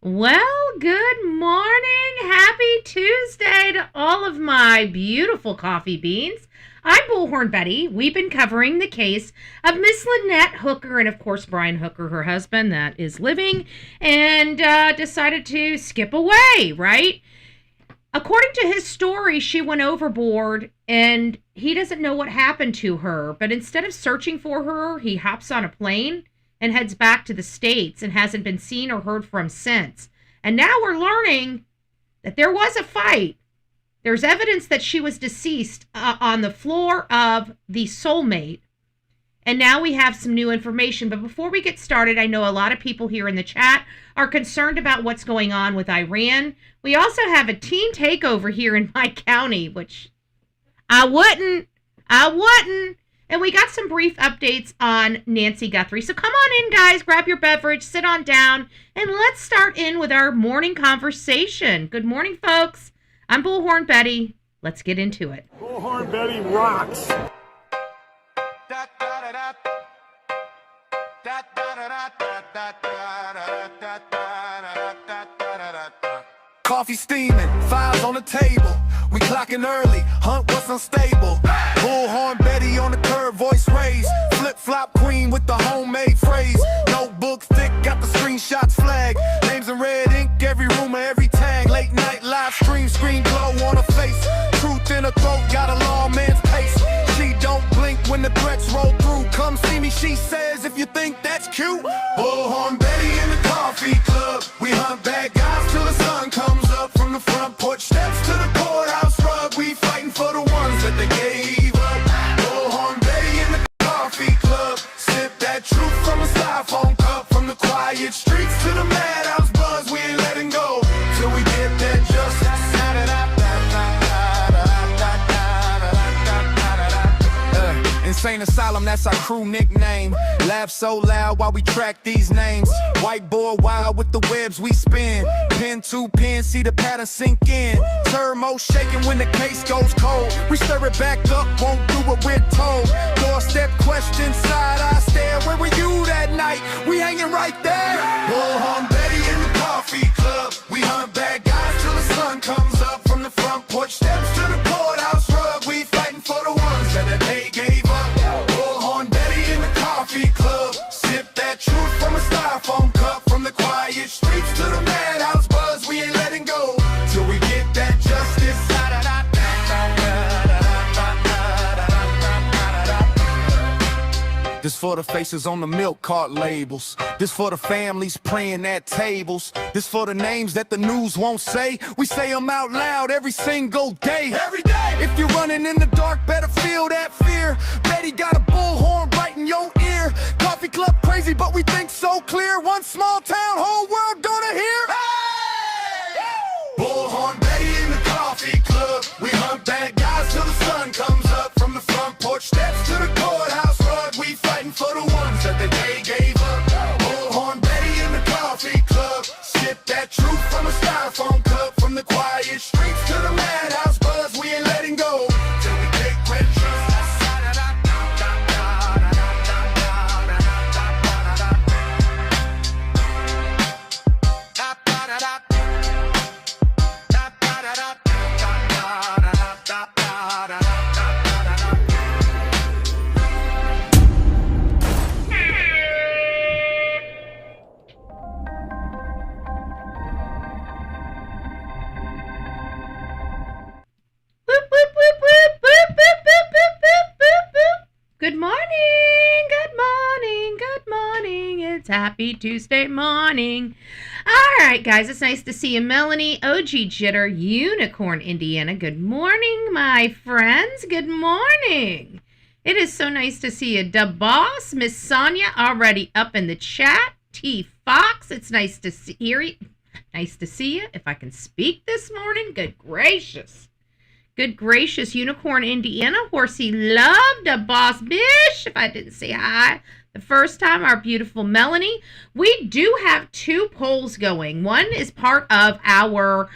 Well, good morning. Happy Tuesday to all of my beautiful coffee beans. I'm Bullhorn Betty. We've been covering the case of Miss Lynette Hooker and, of course, Brian Hooker, her husband, that is living and decided to skip away, right? According to his story, she went overboard and he doesn't know what happened to her. But instead of searching for her, he hops on a plane and heads back to the States and hasn't been seen or heard from since. And now we're learning that there was a fight. There's evidence that she was deceased on the floor of the Soulmate. And now we have some new information. But before we get started, I know a lot of people here in the chat are concerned about what's going on with Iran. We also have a teen takeover here in my county, which I wouldn't. And we got some brief updates on Nancy Guthrie. So come on in, guys. Grab your beverage, sit on down, and let's start in with our morning conversation. Good morning, folks. I'm Bullhorn Betty. Let's get into it. Bullhorn Betty rocks. Coffee steaming, files on the table. We clocking early, hunt what's unstable. Bullhorn Betty on the curb, voice raised. Flip-flop queen with the homemade phrase. Notebook thick, got the screenshots flag. Names in red ink, every rumor, every tag. Late night live stream, screen glow on her face. Truth in her throat, got a lawman's pace. She don't blink when the threats roll through. Come see me, she says, if you think that's cute. Bullhorn Betty in the coffee club. We hunt bad guys till the sun comes up. From the front porch steps to the courthouse rug. We fighting for the ones that they gave up. Bullhorn Betty in the coffee club. Sip that truth from a styrofoam cup. From the quiet streets to the madhouse buzz. We ain't letting go till we get that justice. Insane Asylum, that's our crew nickname. Laugh so loud while we track these names. Whiteboard wild with the webs we spin. Pen to pen, see the pattern sink in. Turmo shaking when the case goes cold. We stir it back up, won't do what we're told. Doorstep question, side eye stare. Where were you that night? We hanging right there. Bullhorn Betty in the coffee club. We hunt bad guys till the sun comes up. From the front porch steps to the courthouse rug. We fighting for the ones that they gave up. Bullhorn Betty in the coffee club. Sip that truth from a styrofoam cup. From the quiet streets to the madhouse buzz. We ain't letting go till we get that justice. This for the faces on the milk cart labels. This for the families praying at tables. This for the names that the news won't say. We say them out loud every single day. Every day. If you're running in the dark, better feel that fear. Betty got a bullhorn right in your ear. Coffee club crazy, but we think so clear. One small town, whole world gonna hear. Hey! Bullhorn Betty in the coffee club. We hunt bad guys till the sun comes up. From the front porch steps to the courthouse rug. We fighting for the ones that the day gave up. Bullhorn Betty in the coffee club. Sip that truth from a styrofoam cup. From the quiet streets to the madhouse buzz. We ain't letting go till we get red Good morning. It's happy Tuesday morning. All right, guys, it's nice to see you. Melanie, OG Jitter, Unicorn, Indiana. Good morning, my friends. Good morning. It is so nice to see you. Da Boss, Miss Sonia, already up in the chat. T Fox, it's nice to see you. Nice to see you. If I can speak this morning, good gracious. Good gracious, Unicorn, Indiana. Horsey loved a Boss Bish. If I didn't say hi the first time, our beautiful Melanie. We do have two polls going. One is part of our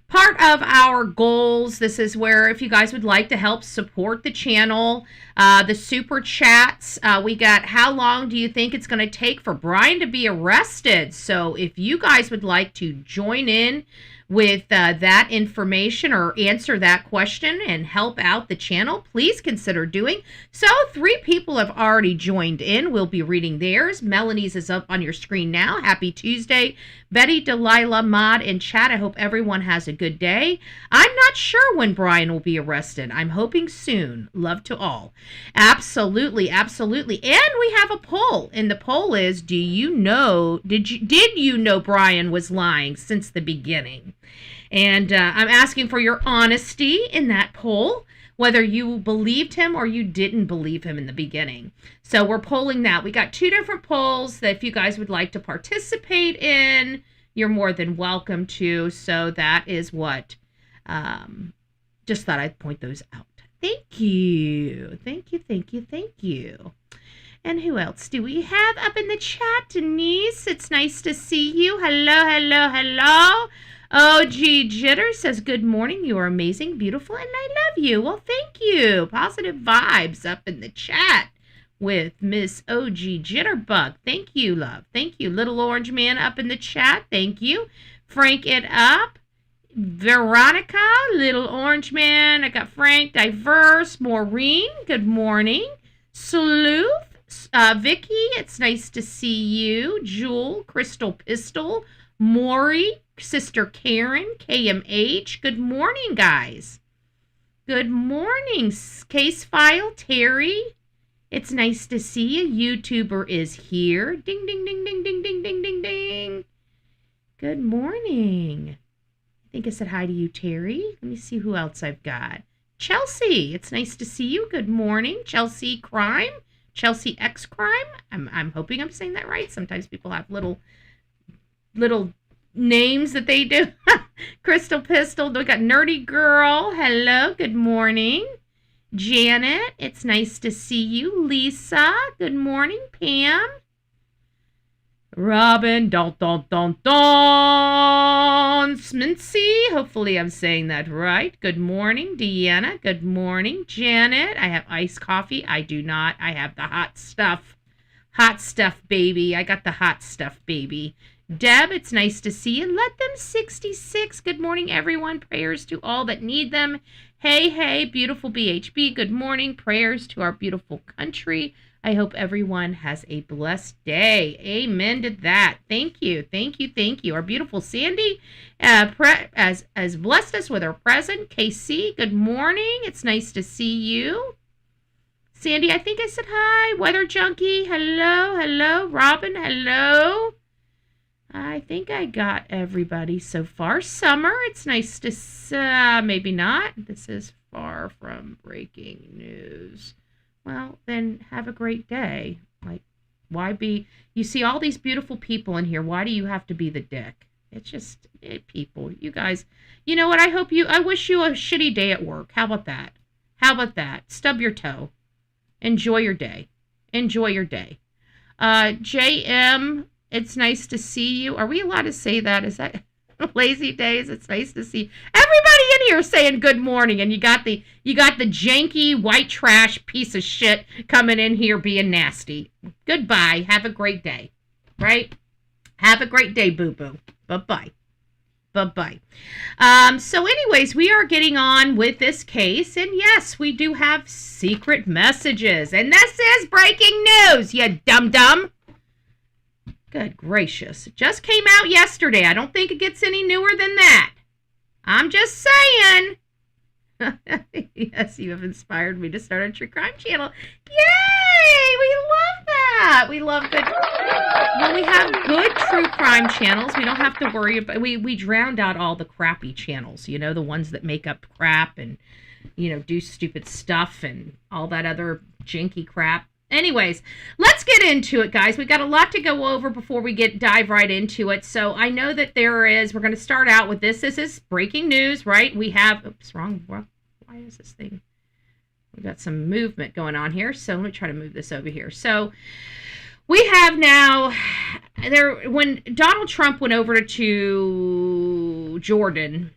part of our goals. This is where if you guys would like to help support the channel, the super chats, we got how long do you think it's going to take for Brian to be arrested? So if you guys would like to join in with that information or answer that question and help out the channel, please consider doing so. 3 people have already joined in. We'll be reading theirs. Melanie's is up on your screen now. Happy Tuesday. Betty, Delilah, Maud, and chat. I hope everyone has a good day. I'm not sure when Brian will be arrested. I'm hoping soon. Love to all. Absolutely, absolutely. And we have a poll, and the poll is: did you know Brian was lying since the beginning? And I'm asking for your honesty in that poll, whether you believed him or you didn't believe him in the beginning. So we're polling that. We got 2 different polls that if you guys would like to participate in, you're more than welcome to. So that is what, just thought I'd point those out. Thank you. Thank you, thank you, thank you. And who else do we have up in the chat? Denise, it's nice to see you. Hello, hello, hello. OG Jitter says, good morning. You are amazing, beautiful, and I love you. Well, thank you. Positive vibes up in the chat with Miss OG Jitterbug. Thank you, love. Thank you. Little Orange Man up in the chat. Thank you. Frank it up. Veronica, Little Orange Man. I got Frank, Diverse, Maureen. Good morning. Sleuth, Vicky, it's nice to see you. Jewel, Crystal Pistol, Maury, Sister Karen, KMH. Good morning, guys. Good morning. Case File, Terry. It's nice to see you. YouTuber is here. Ding, ding, ding, ding, ding, ding, ding, ding, ding. Good morning. I think I said hi to you, Terry. Let me see who else I've got. Chelsea, it's nice to see you. Good morning. Chelsea Crime. Chelsea X Crime. I'm hoping I'm saying that right. Sometimes people have little names that they do. Crystal Pistol. We got Nerdy Girl. Hello. Good morning. Janet. It's nice to see you. Lisa. Good morning. Pam. Robin. Don. Smincy. Hopefully I'm saying that right. Good morning. Deanna. Good morning. Janet. I have iced coffee. I do not. I have the hot stuff. Hot stuff, baby. I got the hot stuff, baby. Deb, it's nice to see you. Let them 66. Good morning, everyone. Prayers to all that need them. Hey, beautiful BHB. Good morning. Prayers to our beautiful country. I hope everyone has a blessed day. Amen to that. Thank you. Our beautiful Sandy has blessed us with her present. KC, good morning. It's nice to see you. Sandy, I think I said hi. Weather Junkie, hello. Robin, hello. I think I got everybody so far. Summer, it's nice to maybe not. This is far from breaking news. Well, then have a great day. Like, why be... You see all these beautiful people in here. Why do you have to be the dick? It's just people. You guys, you know what? I wish you a shitty day at work. How about that? Stub your toe. Enjoy your day. JM, it's nice to see you. Are we allowed to say that? Is that lazy days? It's nice to see everybody in here saying good morning, and you got the janky white trash piece of shit coming in here being nasty. Goodbye. Have a great day. Right? Have a great day, boo-boo. Bye-bye. So anyways, we are getting on with this case, and yes, we do have secret messages, and this is breaking news, you dum-dum. Good gracious. It just came out yesterday. I don't think it gets any newer than that. I'm just saying. Yes, you have inspired me to start a true crime channel. Yay! We love that. We love good. When we have good true crime channels, we don't have to worry about. We drowned out all the crappy channels. You know, the ones that make up crap and, you know, do stupid stuff and all that other janky crap. Anyways, let's get into it, guys. We got a lot to go over before we dive right into it. So I know that we're going to start out with this. This is breaking news, right? We have, oops, wrong. Why is this thing? We got some movement going on here. So let me try to move this over here. So we have now, when Donald Trump went over to Jordan,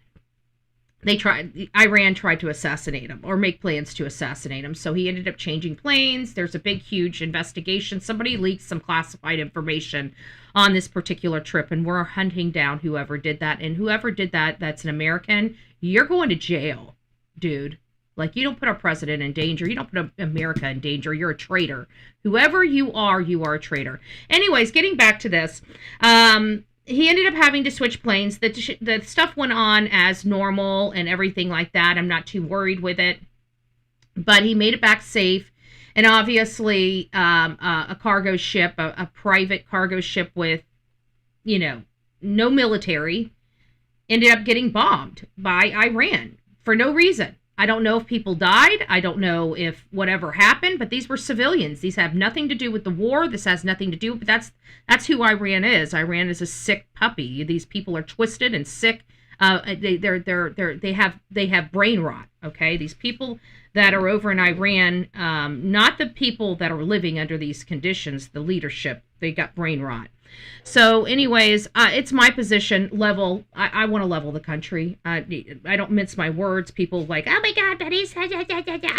Iran tried to assassinate him or make plans to assassinate him. So he ended up changing planes. There's a big, huge investigation. Somebody leaked some classified information on this particular trip, and we're hunting down whoever did that. And whoever did that, that's an American, you're going to jail, dude. Like, you don't put our president in danger. You don't put America in danger. You're a traitor. Whoever you are a traitor. Anyways, getting back to this, he ended up having to switch planes. The stuff went on as normal and everything like that. I'm not too worried with it. But he made it back safe. And obviously, a cargo ship, a private cargo ship with, no military, ended up getting bombed by Iran for no reason. I don't know if people died. I don't know if whatever happened, but these were civilians. These have nothing to do with the war. This has nothing to do, but that's who Iran is. Iran is a sick puppy. These people are twisted and sick. They have brain rot. Okay, these people that are over in Iran, not the people that are living under these conditions, the leadership, they got brain rot. So anyways, it's my position, level. I want to level the country. I don't mince my words. People like, oh my God, Betty's. I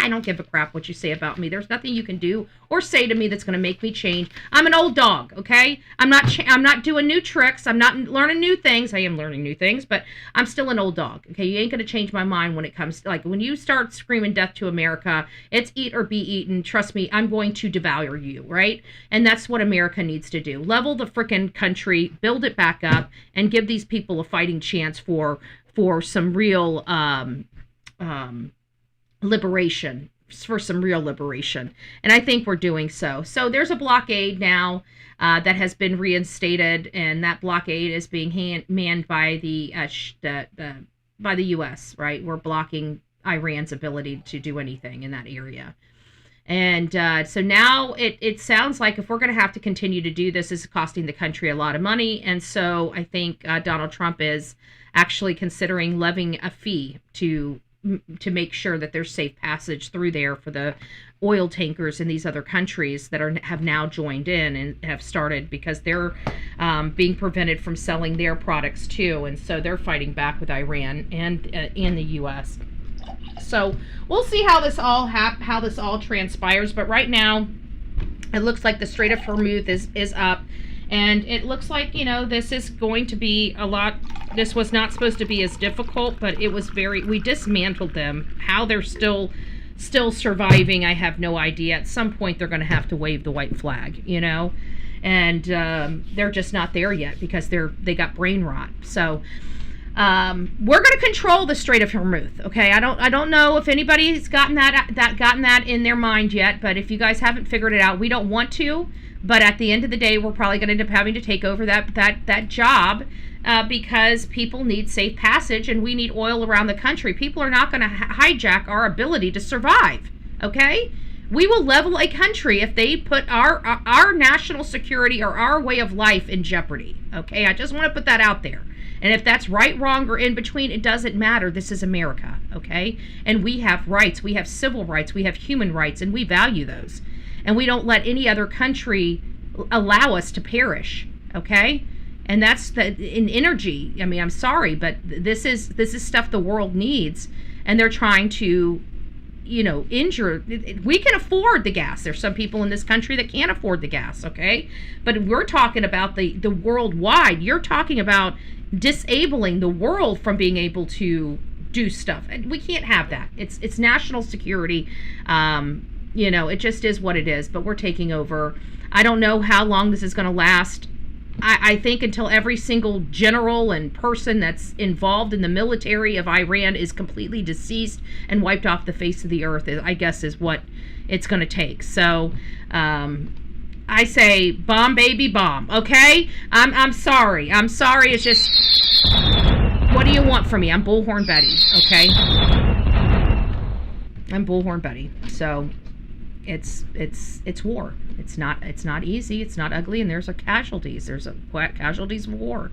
don't give a crap what you say about me. There's nothing you can do or say to me that's going to make me change. I'm an old dog, okay? I'm not doing new tricks. I'm not learning new things. I am learning new things, but I'm still an old dog, okay? You ain't going to change my mind when it comes to, like, when you start screaming death to America, it's eat or be eaten. Trust me, I'm going to devour you, right? And that's what America needs to do. Level the freaking country, build it back up, and give these people a fighting chance for some real liberation, for some real liberation. And I think we're doing so. So there's a blockade now that has been reinstated, and that blockade is being manned by the U.S., right? We're blocking Iran's ability to do anything in that area. And so now it sounds like if we're going to have to continue to do this, is costing the country a lot of money. And so I think Donald Trump is actually considering levying a fee to make sure that there's safe passage through there for the oil tankers in these other countries that have now joined in and have started, because they're being prevented from selling their products too. And so they're fighting back with Iran and the U.S. So we'll see how this all transpires. But right now, it looks like the Strait of Hormuz is up, and it looks like this is going to be a lot. This was not supposed to be as difficult, but it was we dismantled them. How they're still surviving, I have no idea. At some point, they're going to have to wave the white flag, and they're just not there yet because they got brain rot. So. We're going to control the Strait of Hormuz. Okay, I don't know if anybody's gotten that in their mind yet, but if you guys haven't figured it out, we don't want to. But at the end of the day, we're probably going to end up having to take over that job because people need safe passage and we need oil around the country. People are not going to hijack our ability to survive. Okay. We will level a country if they put our national security or our way of life in jeopardy. Okay, I just want to put that out there. And if that's right, wrong, or in between, it doesn't matter. This is America, okay? And we have rights. We have civil rights. We have human rights, and we value those. And we don't let any other country allow us to perish, okay? And that's in energy. I mean, I'm sorry, but this is stuff the world needs, and they're trying to injure. We can afford the gas. There's some people in this country that can't afford the gas, okay? But we're talking about the worldwide. You're talking about disabling the world from being able to do stuff. And we can't have that. It's national security. It just is what it is. But we're taking over. I don't know how long this is going to last. I think until every single general and person that's involved in the military of Iran is completely deceased and wiped off the face of the earth, I guess is what it's going to take. So I say bomb, baby, bomb. Okay? I'm sorry. I'm sorry. It's just, what do you want from me? I'm Bullhorn Betty. Okay? I'm Bullhorn Betty. So it's war. It's not easy. It's not ugly, and there's casualties. There's casualties of war.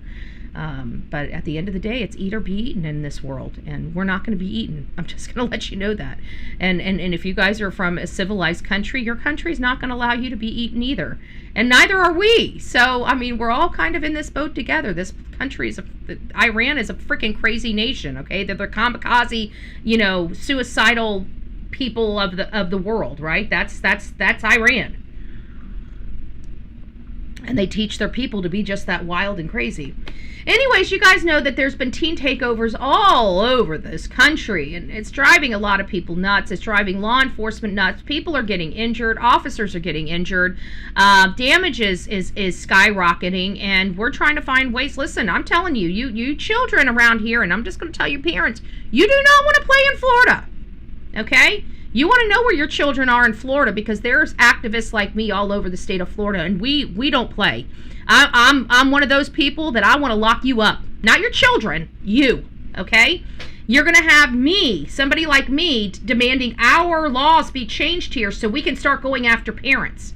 But at the end of the day, it's eat or be eaten in this world, and we're not going to be eaten. I'm just going to let you know that. And if you guys are from a civilized country, your country's not going to allow you to be eaten either, and neither are we. So I mean, we're all kind of in this boat together. This country Iran is a freaking crazy nation. Okay, they're the kamikaze, suicidal people of the world, right? That's Iran. And they teach their people to be just that wild and crazy. Anyways, you guys know that there's been teen takeovers all over this country, and it's driving a lot of people nuts. It's driving law enforcement nuts. People are getting injured. Officers are getting injured. Damage is skyrocketing, and we're trying to find ways. Listen, I'm telling you, you children around here, and I'm just going to tell you parents, you do not want to play in Florida, okay? You want to know where your children are in Florida, because there's activists like me all over the state of Florida, and we don't play. I'm one of those people that I want to lock you up. Not your children, you, okay? You're going to have me, somebody like me, demanding our laws be changed here so we can start going after parents.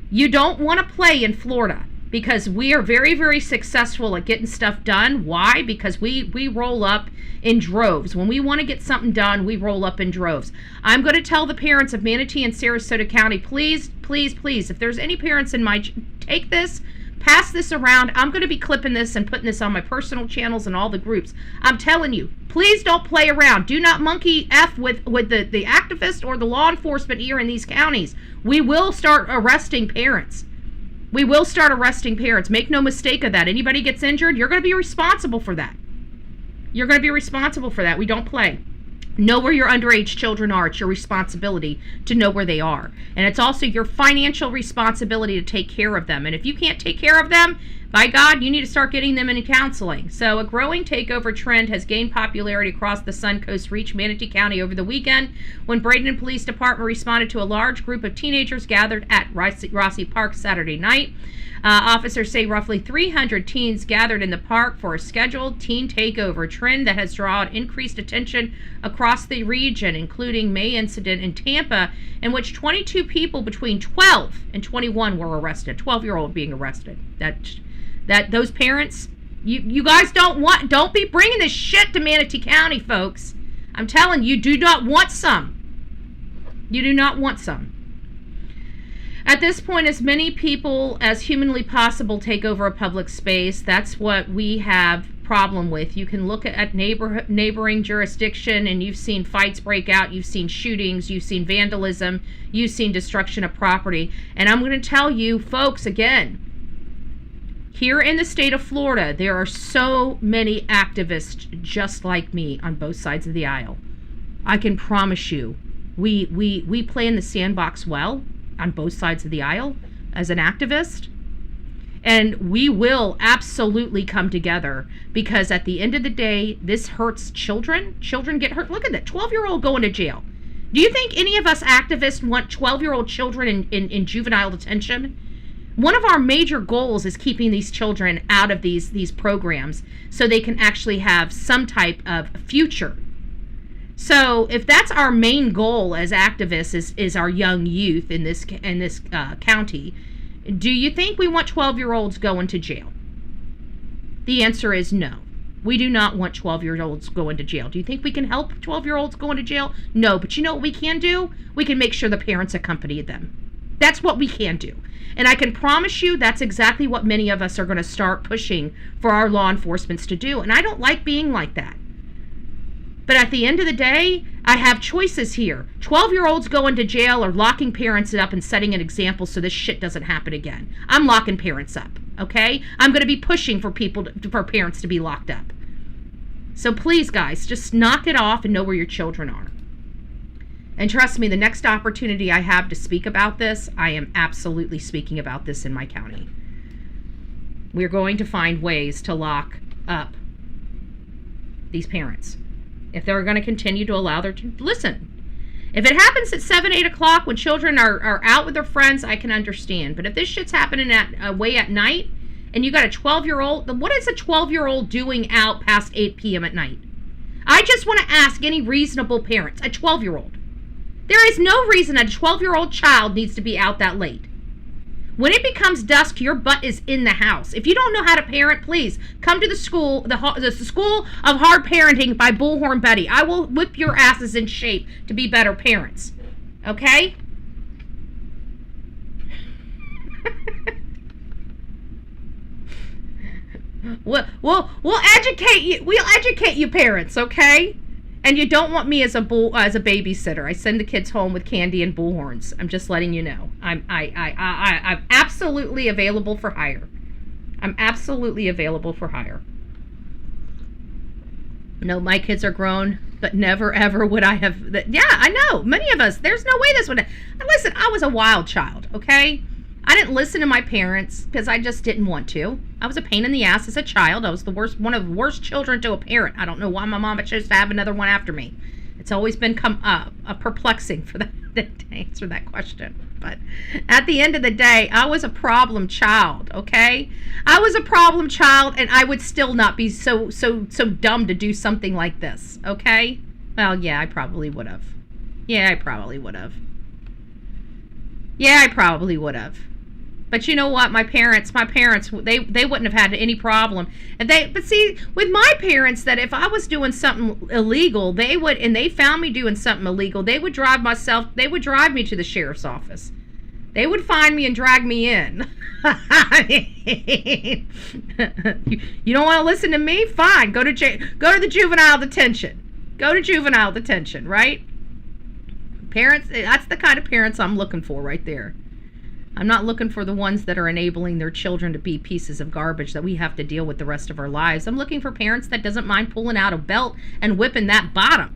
You don't want to play in Florida, because we are very, very successful at getting stuff done. Why? Because we roll up in droves. When we want to get something done, we roll up in droves. I'm going to tell the parents of Manatee and Sarasota County, please, please, please, if there's any parents in take this, pass this around. I'm going to be clipping this and putting this on my personal channels and all the groups. I'm telling you, please don't play around. Do not monkey F with the activists or the law enforcement here in these counties. We will start arresting parents. We will start arresting parents. Make no mistake of that. Anybody gets injured, you're going to be responsible for that. You're going to be responsible for that. We don't play. Know where your underage children are. It's your responsibility to know where they are. And it's also your financial responsibility to take care of them. And if you can't take care of them, by God, you need to start getting them into counseling. So a growing takeover trend has gained popularity across the Suncoast reached Manatee County over the weekend when Bradenton Police Department responded to a large group of teenagers gathered at Rossi Park Saturday night. Officers say roughly 300 teens gathered in the park for a scheduled teen takeover trend that has drawn increased attention across the region, including May incident in Tampa, in which 22 people between 12 and 21 were arrested. 12-year-old being arrested. That those parents, you guys don't be bringing this shit to Manatee County, folks. I'm telling you, do not want some. You do not want some. At this point, as many people as humanly possible take over a public space. That's what we have problem with. You can look at neighboring jurisdiction, and you've seen fights break out, you've seen shootings, you've seen vandalism, you've seen destruction of property. And I'm going to tell you, folks, again, here in the state of Florida, there are so many activists just like me on both sides of the aisle. I can promise you, we play in the sandbox well on both sides of the aisle as an activist, and we will absolutely come together, because at the end of the day, this hurts children. Children get hurt. Look at that 12-year-old going to jail. Do you think any of us activists want 12-year-old children in juvenile detention? One of our major goals is keeping these children out of these programs so they can actually have some type of future. So if that's our main goal as activists is our young youth in this county, do you think we want 12-year-olds going to jail? The answer is no. We do not want 12-year-olds going to jail. Do you think we can help 12-year-olds going to jail? No, but you know what we can do? We can make sure the parents accompany them. That's what we can do. And I can promise you that's exactly what many of us are going to start pushing for our law enforcements to do. And I don't like being like that. But at the end of the day, I have choices here. 12-year-olds going to jail or locking parents up and setting an example so this shit doesn't happen again. I'm locking parents up, okay? I'm going to be pushing for for parents to be locked up. So please, guys, just knock it off and know where your children are. And trust me, the next opportunity I have to speak about this, I am absolutely speaking about this in my county. We're going to find ways to lock up these parents. If they're going to continue to allow listen, if it happens at 7, 8 o'clock when children are out with their friends, I can understand. But if this shit's happening away at night, and you got a 12-year-old, what is a 12-year-old doing out past 8 p.m. at night? I just want to ask any reasonable parents, a 12-year-old. There is no reason a 12-year-old child needs to be out that late. When it becomes dusk, your butt is in the house. If you don't know how to parent, please come to the school, the School of Hard Parenting by Bullhorn Betty. I will whip your asses in shape to be better parents. Okay? We'll educate you. We'll educate you, parents. Okay? And you don't want me as a babysitter. I send the kids home with candy and bullhorns. I'm just letting you know. I'm absolutely available for hire. I'm absolutely available for hire. No, my kids are grown, but never ever would I have. Yeah, I know. Many of us. There's no way this would. Listen, I was a wild child. Okay. I didn't listen to my parents because I just didn't want to. I was a pain in the ass as a child. I was one of the worst children to a parent. I don't know why my mom chose to have another one after me. It's always been perplexing for that to answer that question. But at the end of the day, I was a problem child, okay? I was a problem child, and I would still not be so dumb to do something like this, okay? Well, yeah, I probably would have. Yeah, I probably would have. But you know what? My parents, they wouldn't have had any problem. But see, with my parents, that if I was doing something illegal, they found me doing something illegal, they would drive me to the sheriff's office. They would find me and drag me in. You don't want to listen to me? Fine. Go to the juvenile detention. Go to juvenile detention, right? Parents, that's the kind of parents I'm looking for right there. I'm not looking for the ones that are enabling their children to be pieces of garbage that we have to deal with the rest of our lives. I'm looking for parents that doesn't mind pulling out a belt and whipping that bottom.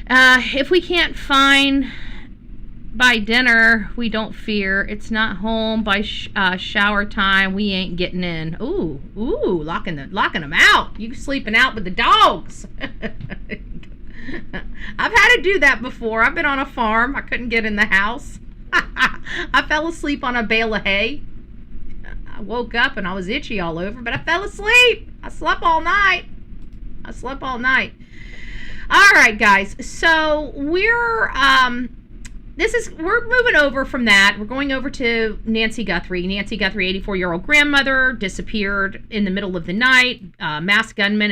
If we can't find by dinner, we don't fear. It's not home by shower time. We ain't getting in. Ooh, locking them out. You sleeping out with the dogs. I've had to do that before. I've been on a farm. I couldn't get in the house. I fell asleep on a bale of hay. I woke up and I was itchy all over, but I fell asleep. I slept all night. All right, guys. So we're moving over from that. We're going over to Nancy Guthrie. Nancy Guthrie, 84-year-old grandmother, disappeared in the middle of the night. Masked gunmen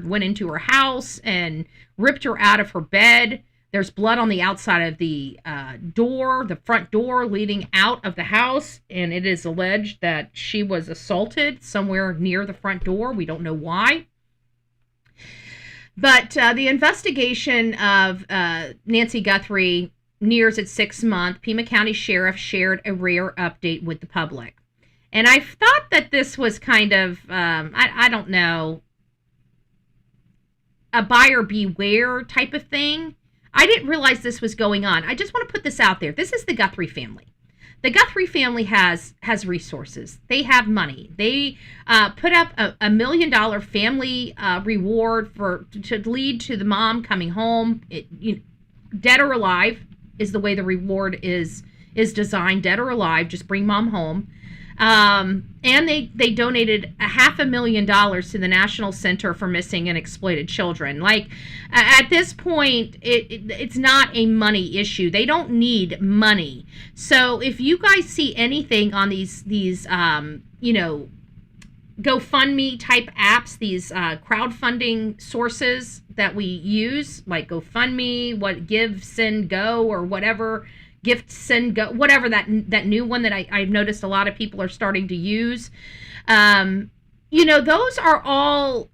went into her house and ripped her out of her bed. There's blood on the outside of the the front door leading out of the house, and it is alleged that she was assaulted somewhere near the front door. We don't know why. But the investigation of Nancy Guthrie nears its 6th month. Pima County Sheriff shared a rare update with the public. And I thought that this was kind of, I don't know, a buyer beware type of thing. I didn't realize this was going on. I just want to put this out there. This is the Guthrie family. The Guthrie family has resources. They have money. They put up a $1 million family reward to lead to the mom coming home. Dead or alive is the way the reward is designed. Dead or alive, just bring mom home. And they donated $500,000 to the National Center for Missing and Exploited Children. Like, at this point, it's not a money issue. They don't need money. So if you guys see anything on these GoFundMe type apps, these crowdfunding sources that we use, like GoFundMe, Give, Send, Go, or whatever, Gift, Send, Go, whatever that new one that I've noticed a lot of people are starting to use. Those are all,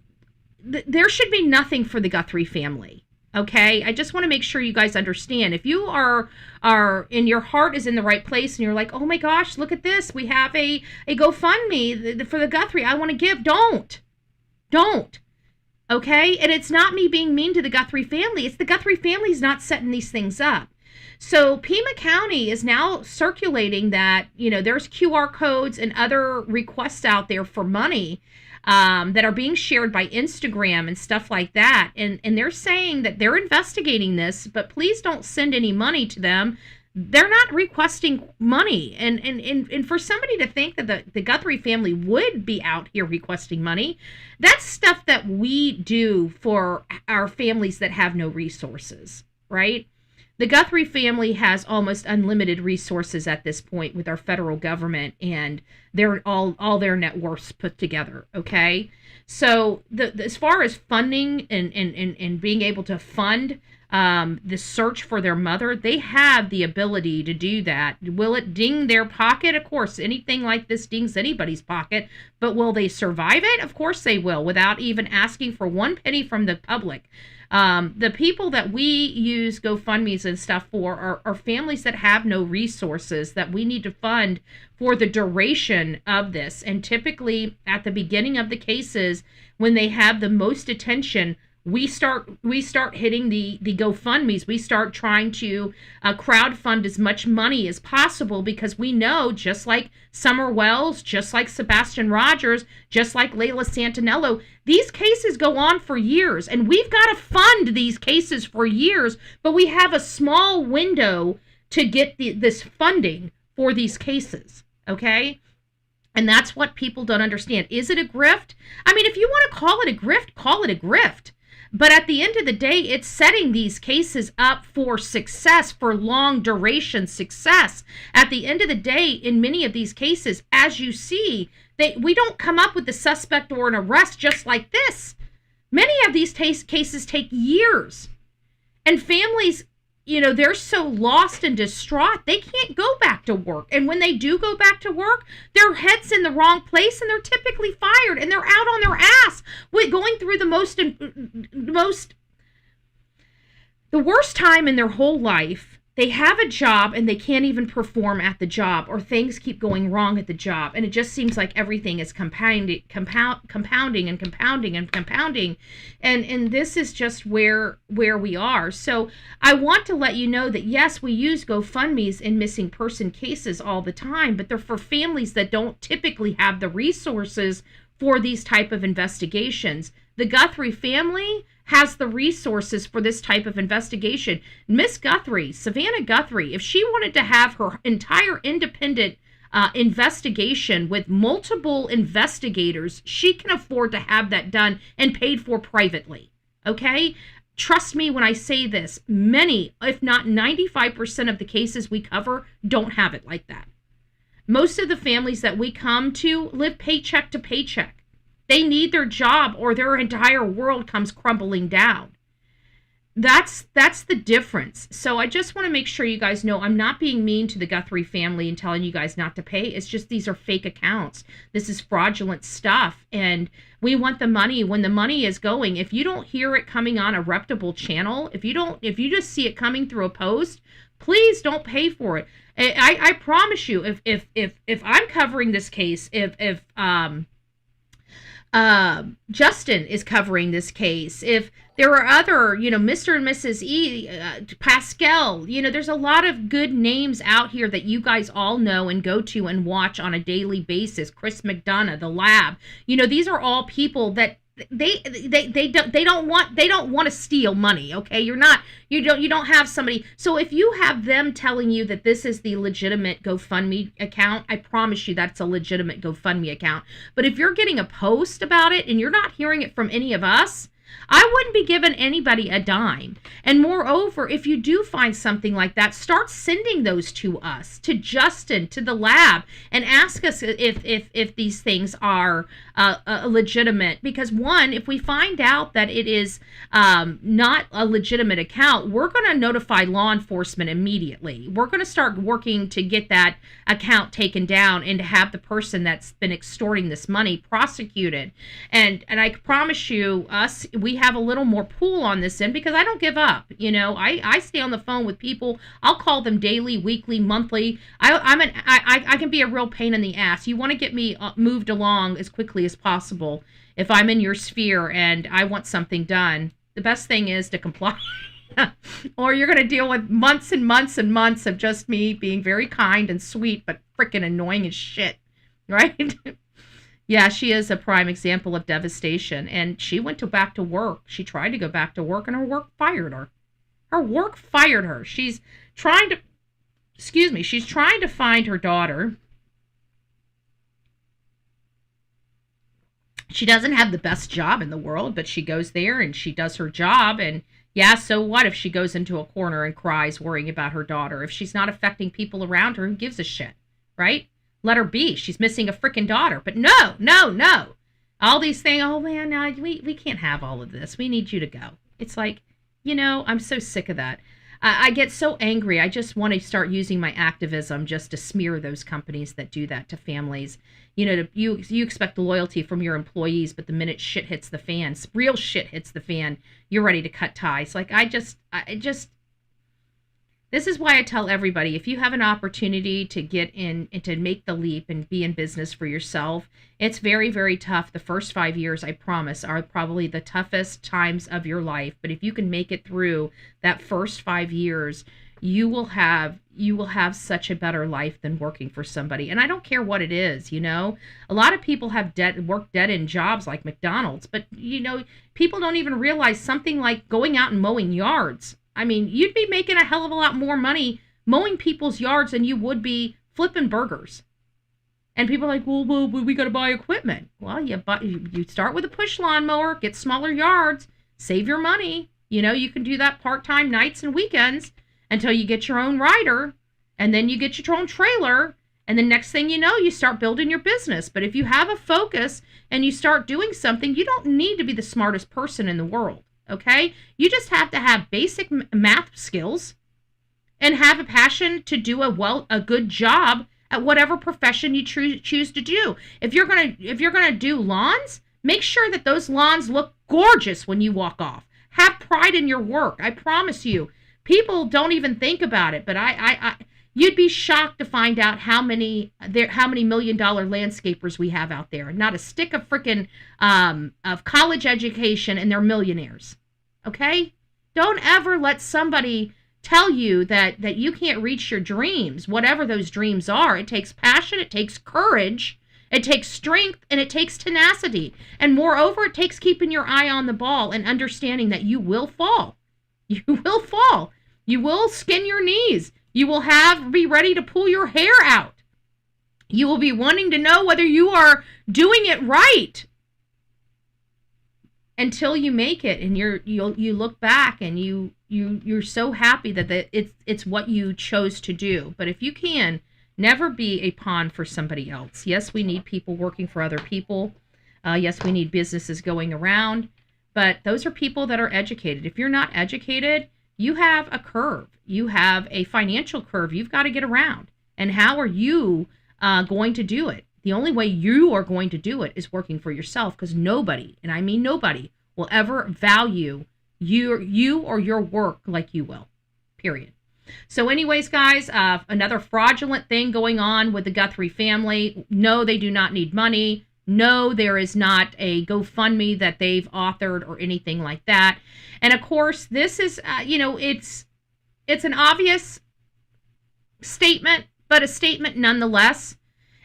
there should be nothing for the Guthrie family. Okay, I just want to make sure you guys understand. If you are and your heart is in the right place and you're like, oh my gosh, look at this, we have a GoFundMe for the Guthrie, I want to give. Don't. Okay, and it's not me being mean to the Guthrie family. It's the Guthrie family's not setting these things up. So Pima County is now circulating that, there's QR codes and other requests out there for money that are being shared by Instagram and stuff like that. And they're saying that they're investigating this, but please don't send any money to them. They're not requesting money. And for somebody to think that the Guthrie family would be out here requesting money, that's stuff that we do for our families that have no resources, right? The Guthrie family has almost unlimited resources at this point with our federal government and their all their net worths put together. Okay, so as far as funding and being able to fund the search for their mother, they have the ability to do that. Will it ding their pocket? Of course, anything like this dings anybody's pocket. But will they survive it? Of course they will, without even asking for one penny from the public. The people that we use GoFundMe's and stuff for are families that have no resources that we need to fund for the duration of this. And typically at the beginning of the cases, when they have the most attention, we start hitting the GoFundMe's. We start trying to crowdfund as much money as possible, because we know, just like Summer Wells, just like Sebastian Rogers, just like Layla Santinello, these cases go on for years, and we've got to fund these cases for years, but we have a small window to get this funding for these cases, okay? And that's what people don't understand. Is it a grift? I mean, if you want to call it a grift, call it a grift. But at the end of the day, it's setting these cases up for success, for long duration success. At the end of the day, in many of these cases, as you see, we don't come up with the suspect or an arrest just like this. Many of these cases take years. And families, they're so lost and distraught, they can't go back to work. And when they do go back to work, their head's in the wrong place, and they're typically fired, and they're out on their ass going through the worst time in their whole life. They have a job and they can't even perform at the job, or things keep going wrong at the job. And it just seems like everything is compounding. And this is just where we are. So I want to let you know that, yes, we use GoFundMe's in missing person cases all the time, but they're for families that don't typically have the resources for these type of investigations. The Guthrie family has the resources for this type of investigation. Miss Guthrie, Savannah Guthrie, if she wanted to have her entire independent investigation with multiple investigators, she can afford to have that done and paid for privately. Okay? Trust me when I say this, many, if not 95% of the cases we cover don't have it like that. Most of the families that we come to live paycheck to paycheck. They need their job, or their entire world comes crumbling down. That's the difference. So I just want to make sure you guys know I'm not being mean to the Guthrie family and telling you guys not to pay. It's just these are fake accounts. This is fraudulent stuff, and we want the money when the money is going. If you don't hear it coming on a reputable channel, if you just see it coming through a post, please don't pay for it. I promise you, if I'm covering this case, if Justin is covering this case, if there are other, Mr. and Mrs. E, Pascal, there's a lot of good names out here that you guys all know and go to and watch on a daily basis. Chris McDonough, the Lab, these are all people that they don't want to steal money. Okay, you don't have somebody. So if you have them telling you that this is the legitimate GoFundMe account, I promise you that's a legitimate GoFundMe account. But if you're getting a post about it and you're not hearing it from any of us, I wouldn't be giving anybody a dime. And moreover, if you do find something like that, start sending those to us, to Justin, to the Lab, and ask us if these things are legitimate. Because one, if we find out that it is not a legitimate account, we're going to notify law enforcement immediately. We're going to start working to get that account taken down and to have the person that's been extorting this money prosecuted. And I promise you, we have a little more pull on this end, because I don't give up. I stay on the phone with people. I'll call them daily, weekly, monthly. I can be a real pain in the ass. You want to get me moved along as quickly as possible. If I'm in your sphere and I want something done, the best thing is to comply. Or you're going to deal with months and months and months of just me being very kind and sweet, but freaking annoying as shit. Right? Yeah, she is a prime example of devastation. And she went back to work. She tried to go back to work, and her work fired her. Her work fired her. She's trying to find her daughter. She doesn't have the best job in the world, but she goes there and she does her job, and Yeah, so what if she goes into a corner and cries worrying about her daughter? If she's not affecting people around her, who gives a shit, right? Let her be. She's missing a freaking daughter. But no, no, no. All these things, oh man, no, we can't have all of this. We need you to go. It's like, I'm so sick of that. I get so angry. I just want to start using my activism just to smear those companies that do that to families. You expect loyalty from your employees, but the minute shit hits the fan, real shit hits the fan, you're ready to cut ties. Like, this is why I tell everybody, if you have an opportunity to get in and to make the leap and be in business for yourself, it's very, very tough. The first 5 years, I promise, are probably the toughest times of your life. But if you can make it through that first 5 years, you will have such a better life than working for somebody. And I don't care what it is, A lot of people have work dead-end jobs like McDonald's, but people don't even realize something like going out and mowing yards. I mean, you'd be making a hell of a lot more money mowing people's yards than you would be flipping burgers. And people are like, well, we got to buy equipment. Well, you start with a push lawnmower, get smaller yards, save your money. You can do that part-time nights and weekends until you get your own rider, and then you get your own trailer, and the next thing you know, you start building your business. But if you have a focus and you start doing something, you don't need to be the smartest person in the world. Okay? You just have to have basic math skills and have a passion to do a good job at whatever profession you choose to do. If you're going to do lawns, make sure that those lawns look gorgeous when you walk off. Have pride in your work. I promise you. People don't even think about it, but you'd be shocked to find out how many million-dollar landscapers we have out there. Not a stick of freaking of college education, and they're millionaires. Okay? Don't ever let somebody tell you that you can't reach your dreams, whatever those dreams are. It takes passion, it takes courage, it takes strength, and it takes tenacity. And moreover, it takes keeping your eye on the ball and understanding that you will fall. You will fall. You will skin your knees. You will be ready to pull your hair out. You will be wanting to know whether you are doing it right until you make it, and you look back and you're so happy that it's what you chose to do. But if you can, never be a pawn for somebody else. Yes, we need people working for other people. Yes, we need businesses going around. But those are people that are educated. If you're not educated, you have a curve. You have a financial curve you've got to get around. And how are you going to do it? The only way you are going to do it is working for yourself, because nobody, and I mean nobody, will ever value you or your work like you will. Period. So anyways, guys, another fraudulent thing going on with the Guthrie family. No, they do not need money. No, there is not a GoFundMe that they've authored or anything like that. And of course, this is, it's an obvious statement, but a statement nonetheless.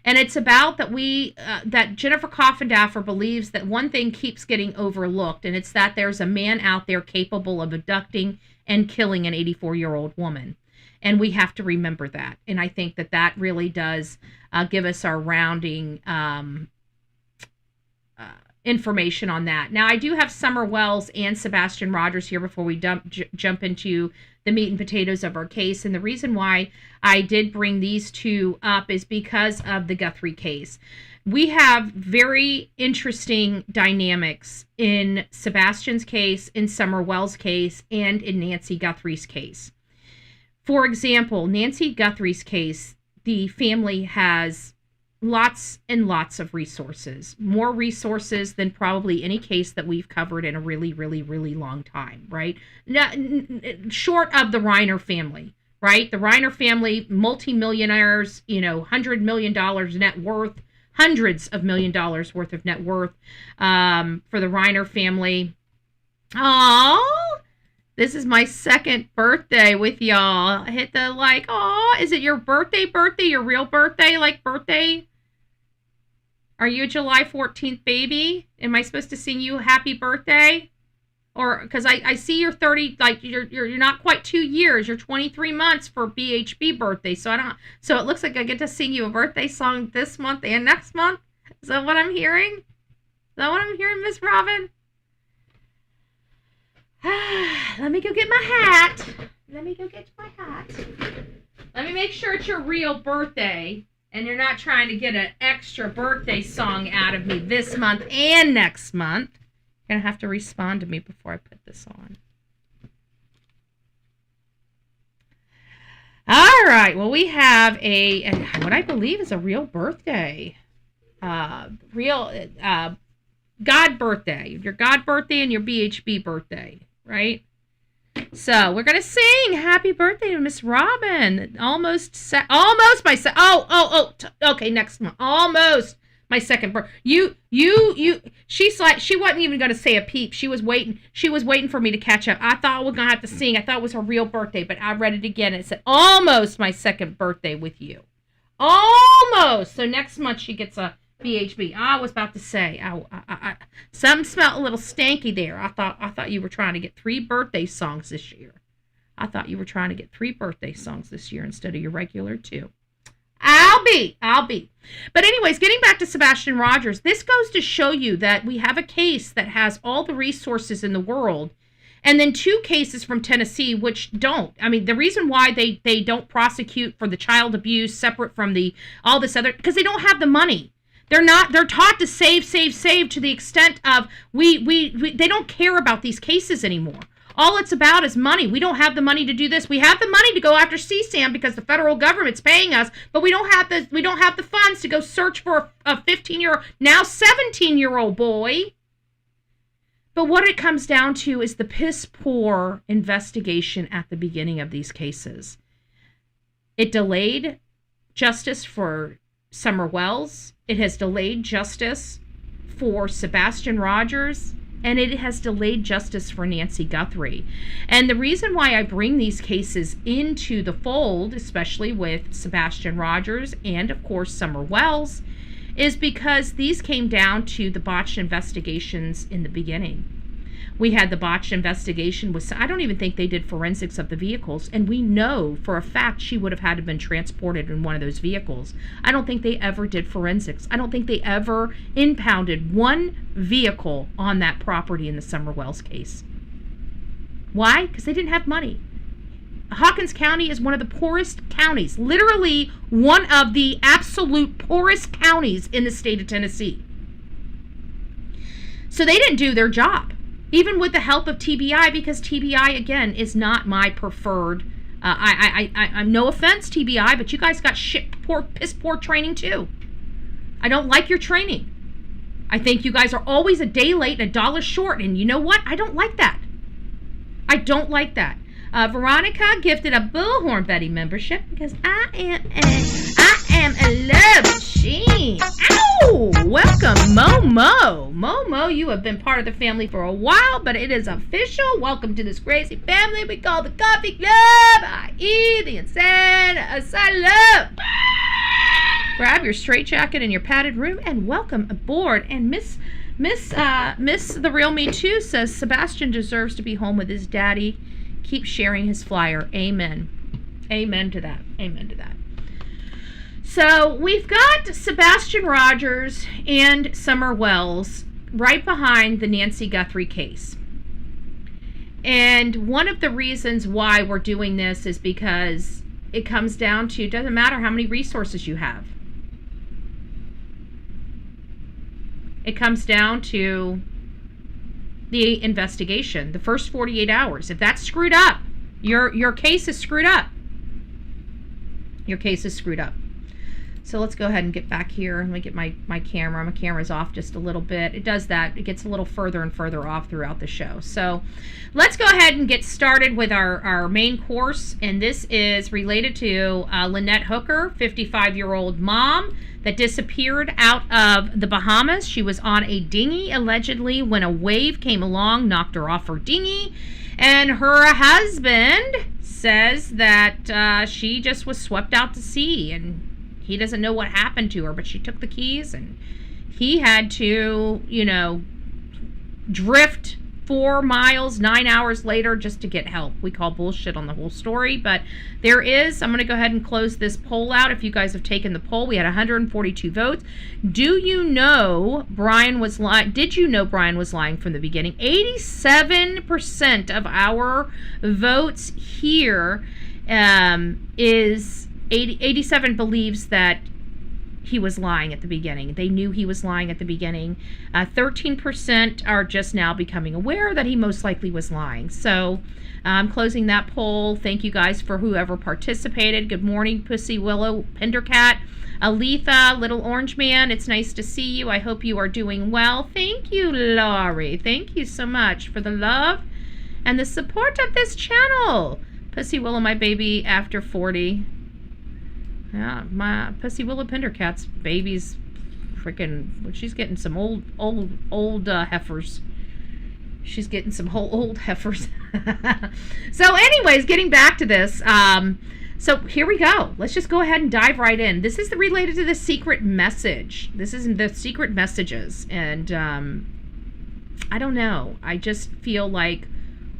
And it's about that Jennifer Coffindaffer believes that one thing keeps getting overlooked, and it's that there's a man out there capable of abducting and killing an 84-year-old woman. And we have to remember that. And I think that really does give us our rounding information on that. Now, I do have Summer Wells and Sebastian Rogers here before we jump into the meat and potatoes of our case. And the reason why I did bring these two up is because of the Guthrie case. We have very interesting dynamics in Sebastian's case, in Summer Wells' case, and in Nancy Guthrie's case. For example, Nancy Guthrie's case, the family has lots and lots of resources, more resources than probably any case that we've covered in a really, really, really long time, right? Short of the Reiner family, right? The Reiner family, multimillionaires, $100 million net worth, hundreds of $1 million worth of net worth for the Reiner family. Oh, this is my second birthday with y'all. I hit the is it your birthday, your real birthday, birthday? Are you a July 14th baby? Am I supposed to sing you happy birthday? Or, because I see you're 30, you're not quite 2 years, you're 23 months for BHB birthday. So it looks like I get to sing you a birthday song this month and next month. Is that what I'm hearing? Is that what I'm hearing, Miss Robin? Let me go get my hat. Let me make sure it's your real birthday and you're not trying to get an extra birthday song out of me this month and next month. You're going to have to respond to me before I put this on. All right. Well, we have what I believe is a real birthday. God birthday. Your God birthday and your BHB birthday, right? So we're gonna sing "Happy Birthday" to Miss Robin. Okay, next month. Almost my second birthday. She's like, she wasn't even gonna say a peep. She was waiting for me to catch up. I thought we were gonna have to sing. I thought it was her real birthday, but I read it again and it said almost my second birthday with you. Almost. So next month she gets a BHB. I was about to say, something smelled a little stanky there. I thought you were trying to get 3 birthday songs this year. But instead of your regular 2. I'll be. But anyways, getting back to Sebastian Rogers, this goes to show you that we have a case that has all the resources in the world, and then 2 cases from Tennessee which don't. I mean, the reason why they don't prosecute for the child abuse separate from all this other, because they don't have the money. They're taught to save to the extent of they don't care about these cases anymore. All it's about is money. We don't have the money to do this. We have the money to go after CSAM because the federal government's paying us, but we don't have the funds to go search for a 15-year-old, now 17-year-old boy. But what it comes down to is the piss poor investigation at the beginning of these cases. It delayed justice for Summer Wells. It has delayed justice for Sebastian Rogers, and it has delayed justice for Nancy Guthrie. And the reason why I bring these cases into the fold, especially with Sebastian Rogers and, of course, Summer Wells, is because these came down to the botched investigations in the beginning. We had the botched investigation with, I don't even think they did forensics of the vehicles, and we know for a fact she would have had to have been transported in one of those vehicles. I don't think they ever did forensics. I don't think they ever impounded one vehicle on that property in the Summer Wells case. Why? Because they didn't have money. Hawkins County is one of the poorest counties, literally one of the absolute poorest counties in the state of Tennessee. So they didn't do their job, even with the help of TBI, because TBI, again, is not my preferred. I'm no offense, TBI, but you guys got piss poor training too. I don't like your training. I think you guys are always a day late and $1 short, and you know what? I don't like that. Veronica gifted a Bullhorn Betty membership because I am a love machine. Ow! Welcome, Momo. Momo, you have been part of the family for a while, but it is official. Welcome to this crazy family we call the Coffee Club, i.e. the Insane Asylum. Grab your straitjacket in your padded room and welcome aboard. And Miss the Real Me Too says Sebastian deserves to be home with his daddy. Keep sharing his flyer. Amen. Amen to that. So we've got Sebastian Rogers and Summer Wells right behind the Nancy Guthrie case. And one of the reasons why we're doing this is because it comes down to, it doesn't matter how many resources you have. It comes down to the investigation, the first 48 hours. If that's screwed up, your case is screwed up. So let's go ahead and get back here. Let me get my camera. My camera's off just a little bit. It does that. It gets a little further and further off throughout the show. So let's go ahead and get started with our main course. And this is related to Lynette Hooker, 55-year-old mom that disappeared out of the Bahamas. She was on a dinghy, allegedly, when a wave came along, knocked her off her dinghy. And her husband says that she just was swept out to sea, and he doesn't know what happened to her, but she took the keys and he had to, drift 4 miles 9 hours later just to get help. We call bullshit on the whole story, but there is. I'm going to go ahead and close this poll out. If you guys have taken the poll, we had 142 votes. Do you know Brian was lying? Did you know Brian was lying from the beginning? 87% of our votes here is 87 believes that he was lying at the beginning. They knew he was lying at the beginning. 13% are just now becoming aware that he most likely was lying. So I'm closing that poll. Thank you guys for whoever participated. Good morning, Pussy Willow Pendercat. Aletha, Little Orange Man, it's nice to see you. I hope you are doing well. Thank you, Laurie. Thank you so much for the love and the support of this channel. Pussy Willow, my baby after 40. Yeah, my Pussy Willow Pendercat's baby's freaking, she's getting some old heifers. She's getting some old heifers. So anyways, getting back to this, so here we go. Let's just go ahead and dive right in. This is related to the secret message. This is the secret messages. And I don't know. I just feel like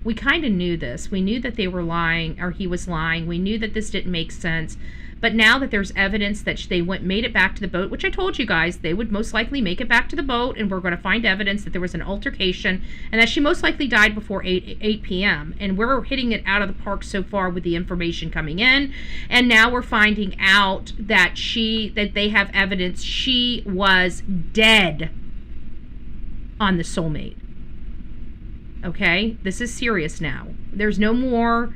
we kind of knew this. We knew that they were lying, or he was lying. We knew that this didn't make sense. But now that there's evidence that they made it back to the boat, which I told you guys, they would most likely make it back to the boat, and we're going to find evidence that there was an altercation, and that she most likely died before 8 p.m. And we're hitting it out of the park so far with the information coming in. And now we're finding out that they have evidence she was dead on the Soulmate. Okay? This is serious now. There's no more,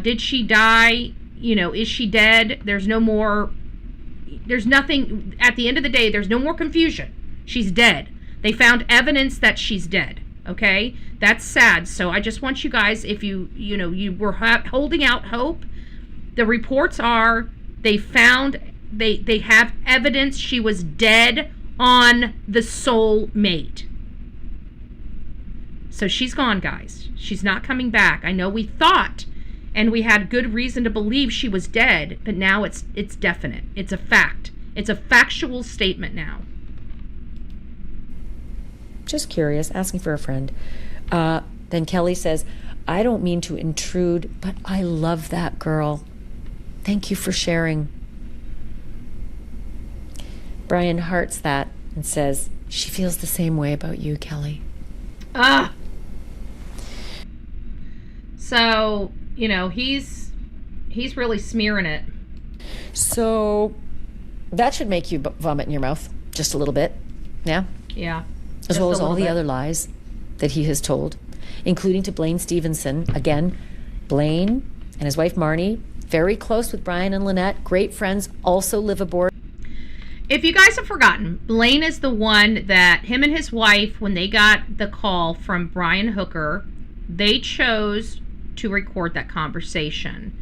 did she die? You know, is she dead? There's no more, there's nothing, at the end of the day, there's no more confusion. She's dead. They found evidence that she's dead, okay? That's sad. So I just want you guys, if you were holding out hope, the reports are they have evidence she was dead on the Soulmate. So she's gone, guys. She's not coming back. I know we thought, and we had good reason to believe she was dead, but now it's definite. It's a fact. It's a factual statement now. Just curious, asking for a friend. Then Kelly says, I don't mean to intrude, but I love that girl. Thank you for sharing. Brian hearts that and says, she feels the same way about you, Kelly. Ah. So, he's really smearing it. So that should make you vomit in your mouth just a little bit. Yeah? Yeah. As well as all the other lies that he has told, including to Blaine Stevenson. Again, Blaine and his wife Marnie, very close with Brian and Lynette, great friends, also live aboard. If you guys have forgotten, Blaine is the one that him and his wife, when they got the call from Brian Hooker, they chose to record that conversation.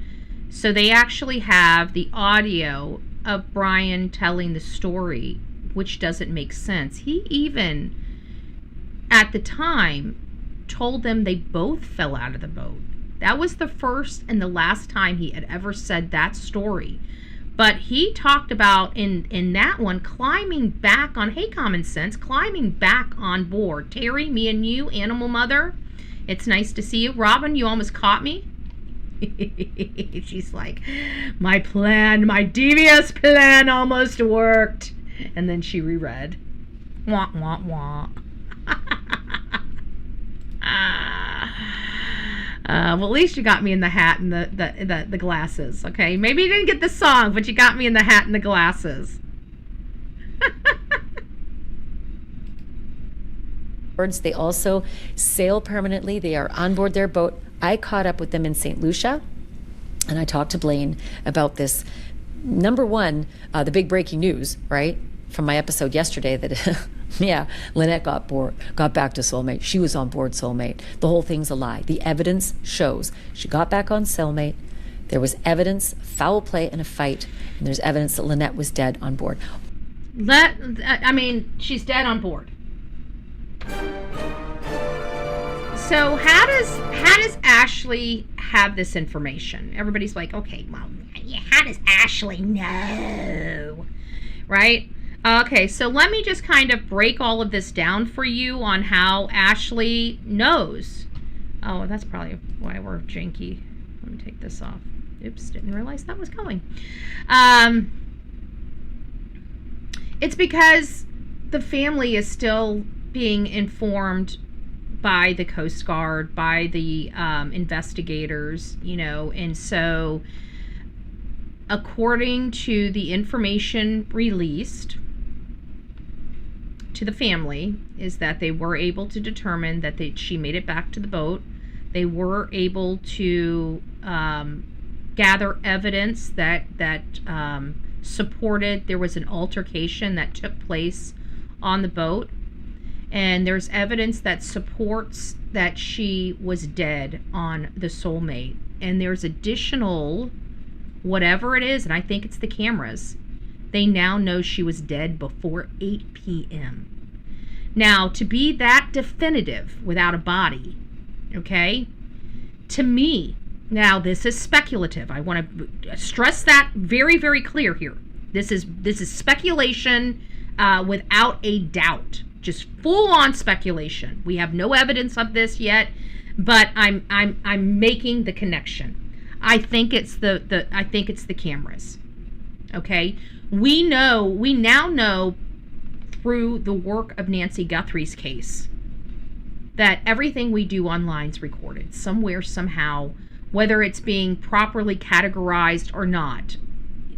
So they actually have the audio of Brian telling the story, which doesn't make sense. He even, at the time, told them they both fell out of the boat. That was the first and the last time he had ever said that story. But he talked about, in that one, climbing back on, hey, common sense, climbing back on board. Terry, me and you, animal mother, it's nice to see you. Robin, you almost caught me. She's like, my devious plan almost worked. And then she reread. Wah, wah, wah. Well, at least you got me in the hat and the glasses, okay? Maybe you didn't get the song, but you got me in the hat and the glasses. They also sail permanently. They are on board their boat. I caught up with them in St. Lucia, and I talked to Blaine about this. Number one, the big breaking news, right, from my episode yesterday that, yeah, Lynette got back to Soulmate. She was on board Soulmate. The whole thing's a lie. The evidence shows she got back on Soulmate. There was evidence, foul play, and a fight, and there's evidence that Lynette was dead on board. She's dead on board. So how does Ashley have this information? Everybody's like, okay, well, how does Ashley know? Right? Okay, so let me just kind of break all of this down for you on how Ashley knows. Oh, that's probably why we're janky. Let me take this off. Oops, didn't realize that was going. It's because the family is still being informed by the Coast Guard, by the investigators, and so according to the information released to the family is that they were able to determine that she made it back to the boat. They were able to gather evidence that supported there was an altercation that took place on the boat, and there's evidence that supports that she was dead on the Soulmate. And there's additional, whatever it is, and I think it's the cameras, they now know she was dead before 8 p.m. Now, to be that definitive without a body, okay, to me, now this is speculative. I want to stress that very, very clear here. This is speculation without a doubt, just full-on speculation. We have no evidence of this yet, but I'm making the connection. I think it's the cameras. Okay, we now know through the work of Nancy Guthrie's case that everything we do online is recorded somewhere, somehow, whether it's being properly categorized or not.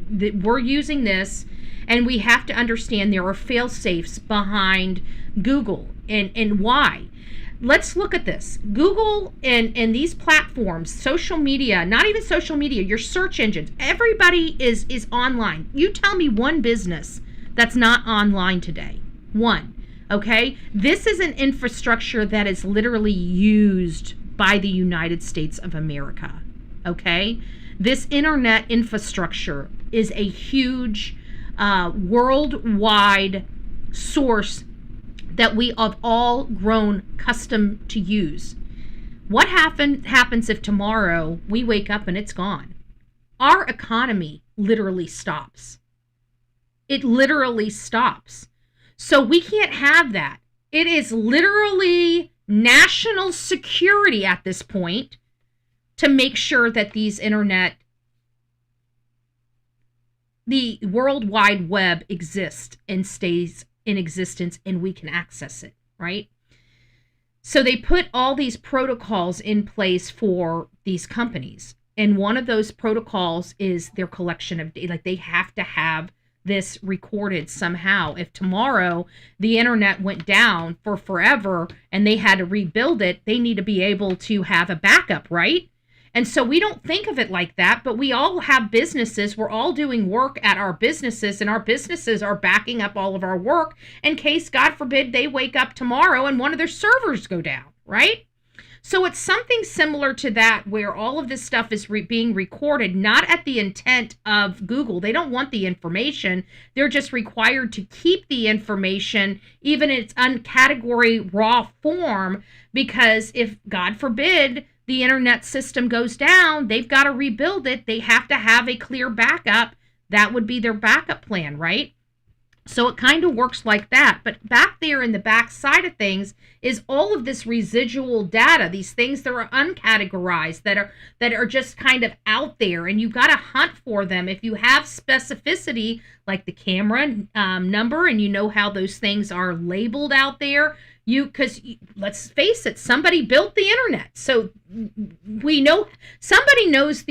We're using this, and we have to understand there are fail-safes behind Google, and why. Let's look at this. Google and these platforms, social media, not even social media, your search engines, everybody is online. You tell me one business that's not online today. One. Okay? This is an infrastructure that is literally used by the United States of America. Okay? This internet infrastructure is a huge worldwide source that we have all grown accustomed to use. What happens if tomorrow we wake up and it's gone? Our economy literally stops. It literally stops. So we can't have that. It is literally national security at this point to make sure that these the World Wide Web exists and stays in existence, and we can access it, right? So they put all these protocols in place for these companies. And one of those protocols is their collection of data. Like, they have to have this recorded somehow. If tomorrow the internet went down for forever and they had to rebuild it, they need to be able to have a backup, right? And so we don't think of it like that, but we all have businesses. We're all doing work at our businesses, and our businesses are backing up all of our work in case, God forbid, they wake up tomorrow and one of their servers go down, right? So it's something similar to that, where all of this stuff is being recorded, not at the intent of Google. They don't want the information. They're just required to keep the information, even in its uncategory raw form, because if, God forbid, the internet system goes down, they've got to rebuild it. They have to have a clear backup. That would be their backup plan, right? So it kind of works like that. But back there in the back side of things is all of this residual data, these things that are uncategorized, that are just kind of out there, and you got to hunt for them. If you have specificity like the camera number, and you know how those things are labeled out there, because let's face it, somebody built the internet, so we know somebody knows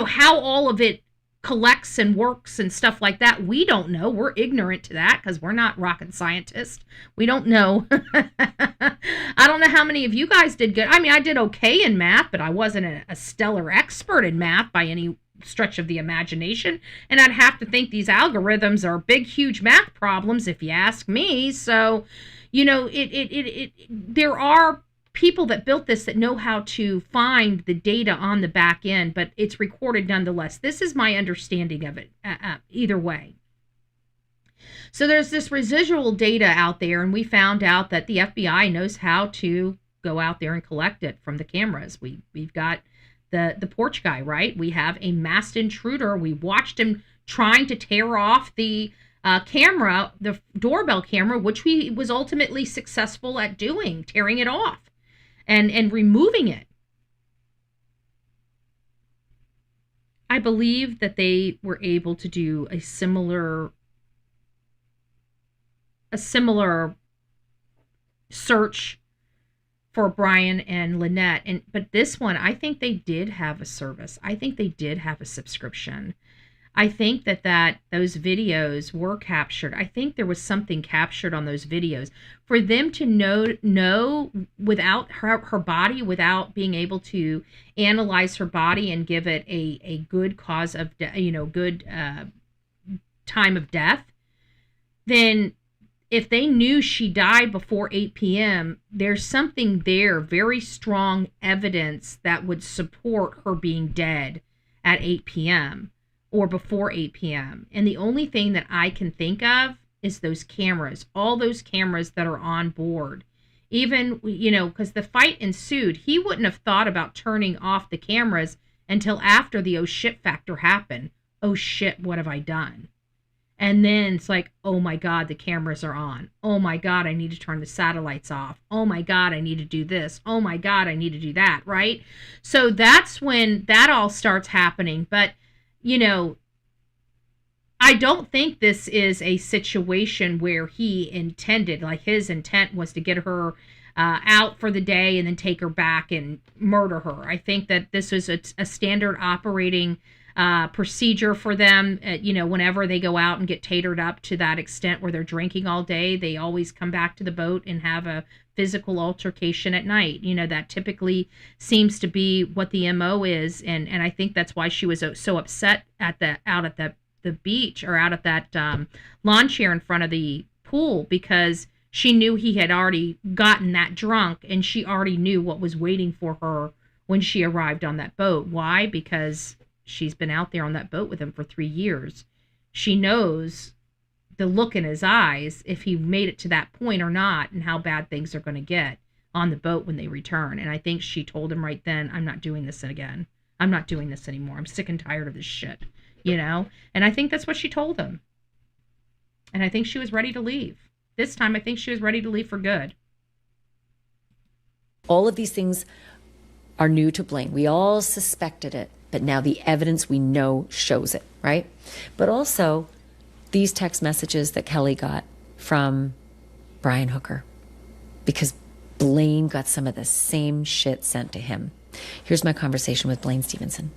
how all of it collects and works and stuff like that. We don't know. We're ignorant to that because we're not rocket scientists. We don't know. I don't know how many of you guys did good. I mean, I did okay in math, but I wasn't a stellar expert in math by any stretch of the imagination. And I'd have to think these algorithms are big, huge math problems, if you ask me. So, there are people that built this that know how to find the data on the back end, but it's recorded nonetheless. This is my understanding of it, either way. So there's this residual data out there, and we found out that the FBI knows how to go out there and collect it from the cameras. We've got the porch guy, right? We have a masked intruder. We watched him trying to tear off the camera, the doorbell camera, which he was ultimately successful at doing, tearing it off and removing it. I believe that they were able to do a similar search for Brian and Lynette, but this one, I think they did have a service. I think they did have a subscription. I think that those videos were captured. I think there was something captured on those videos for them to know without her body, without being able to analyze her body and give it a good cause of good time of death. Then if they knew she died before 8 p.m., there's something there, very strong evidence that would support her being dead at 8 p.m. or before 8 p.m. And the only thing that I can think of is those cameras, all those cameras that are on board. Even, because the fight ensued, he wouldn't have thought about turning off the cameras until after the oh shit factor happened. Oh shit, what have I done? And then it's like, oh my God, the cameras are on. Oh my God, I need to turn the satellites off. Oh my God, I need to do this. Oh my God, I need to do that, right? So that's when that all starts happening. But, I don't think this is a situation where he intended, like his intent was to get her out for the day and then take her back and murder her. I think that this was a standard operating procedure for them. Whenever they go out and get tatered up to that extent where they're drinking all day, they always come back to the boat and have a physical altercation at night. That typically seems to be what the MO is. And I think that's why she was so upset out at the beach, or out at that lawn chair in front of the pool, because she knew he had already gotten that drunk and she already knew what was waiting for her when she arrived on that boat. Why? Because she's been out there on that boat with him for 3 years. She knows the look in his eyes, if he made it to that point or not, and how bad things are going to get on the boat when they return. And I think she told him right then, I'm not doing this again. I'm not doing this anymore. I'm sick and tired of this shit, And I think that's what she told him. And I think she was ready to leave. This time, I think she was ready to leave for good. All of these things are new to Blaine. We all suspected it, but now the evidence we know shows it, right? But also these text messages that Kelly got from Brian Hooker, because Blaine got some of the same shit sent to him. Here's my conversation with Blaine Stevenson.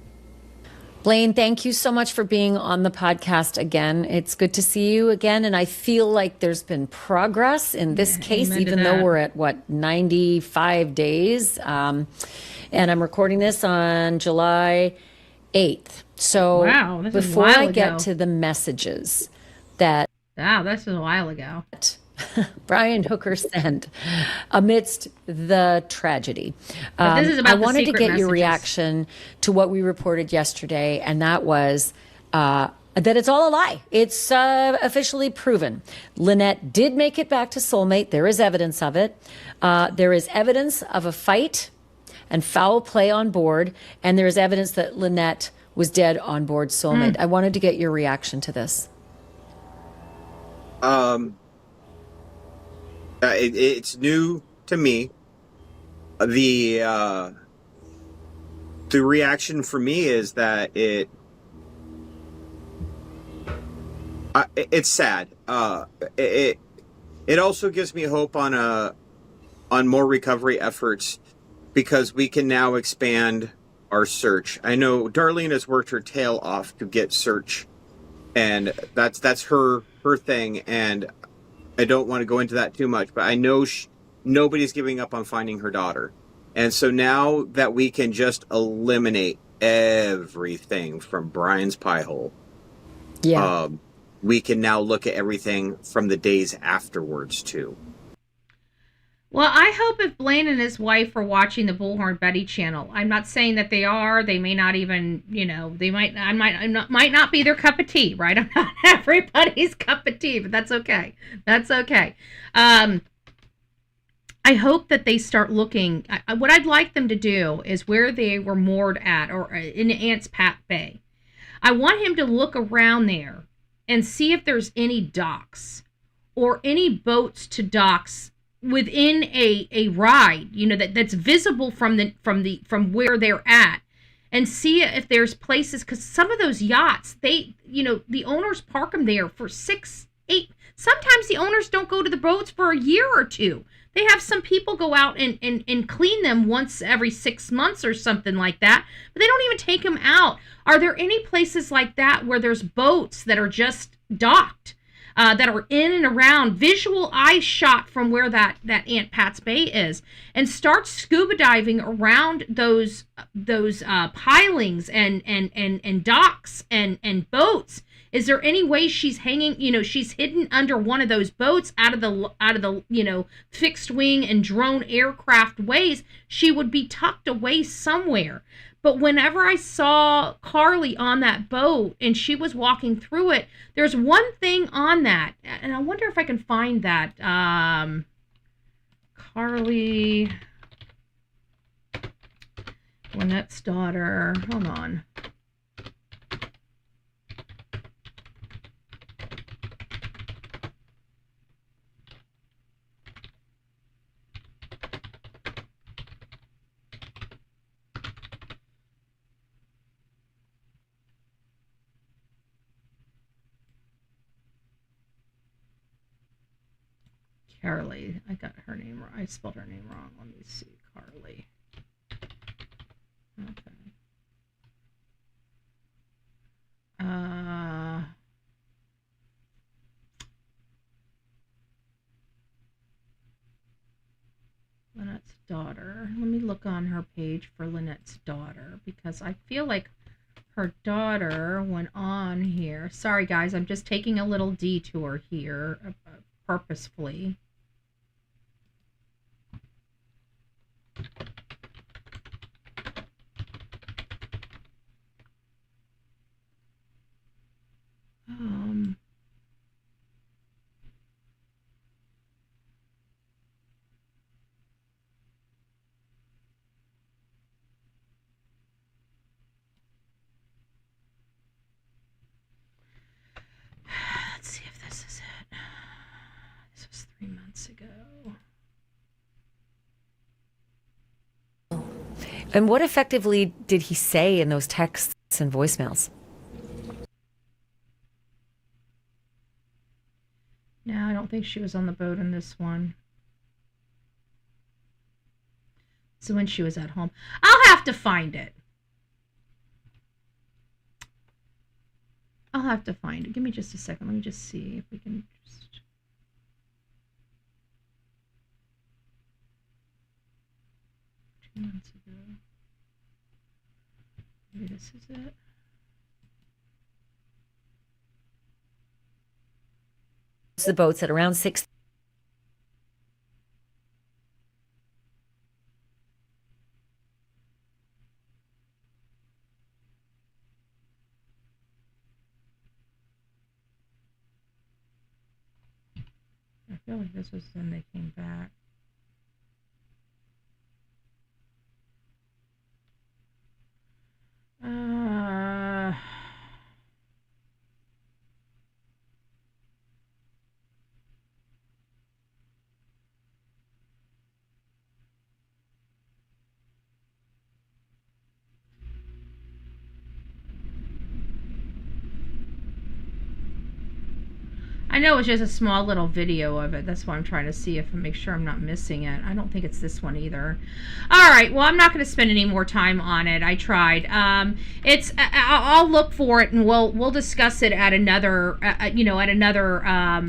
Blaine, thank you so much for being on the podcast again. It's good to see you again. And I feel like there's been progress in this case, even though we're at 95 days. And I'm recording this on July 8th. So wow, before I get to the messages that this is a while ago. Brian Hooker sent amidst the tragedy. This is about I wanted to get messages. Your reaction to what we reported yesterday, and that was that it's all a lie. It's officially proven. Lynette did make it back to Soulmate. There is evidence of it. There is evidence of a fight and foul play on board, and there is evidence that Lynette was dead on board Soulmate. I wanted to get your reaction to this. It's new to me. The reaction for me is that it's sad. It also gives me hope on more recovery efforts, because we can now expand our search. I know Darlene has worked her tail off to get search, and that's her thing, and I don't want to go into that too much, but I know nobody's giving up on finding her daughter. And so now that we can just eliminate everything from Brian's pie hole, we can now look at everything from the days afterwards too. Well, I hope if Blaine and his wife are watching the Bullhorn Betty channel, I'm not saying that they are. They may not even, they might not be their cup of tea, right? I'm not everybody's cup of tea, but that's okay. That's okay. I hope that they start looking. What I'd like them to do is where they were moored at, or in Aunt's Pat Bay. I want him to look around there and see if there's any docks or any boats to docks within a ride, that's visible from where they're at, and see if there's places, because some of those yachts, the owners park them there for 6, 8. Sometimes the owners don't go to the boats for a year or two. They have some people go out and clean them once every 6 months or something like that, but they don't even take them out. Are there any places like that where there's boats that are just docked, that are in and around, visual eye shot from where that Aunt Pat's Bay is, and start scuba diving around those pilings and docks and boats? Is there any way she's hanging, she's hidden under one of those boats out of the fixed wing and drone aircraft ways? She would be tucked away somewhere. But whenever I saw Karli on that boat and she was walking through it, there's one thing on that, and I wonder if I can find that. Karli, Lynette's daughter. Hold on. Karli. I got her name wrong. I spelled her name wrong. Let me see. Karli. Okay. Lynette's daughter. Let me look on her page for Lynette's daughter, because I feel like her daughter went on here. Sorry, guys. I'm just taking a little detour here purposefully. Let's see if this is it. This was 3 months ago. And what effectively did he say in those texts and voicemails? No, I don't think she was on the boat in this one. So when she was at home. I'll have to find it. I'll have to find it. Give me just a second. Let me just see if we can just... months ago. Maybe this is it. The boats at around 6. I feel like this was when they came back. I know it's just a small little video of it. That's why I'm trying to see if make sure I'm not missing it. I don't think it's this one either. All right. Well, I'm not going to spend any more time on it. I tried. I'll look for it and we'll discuss it at another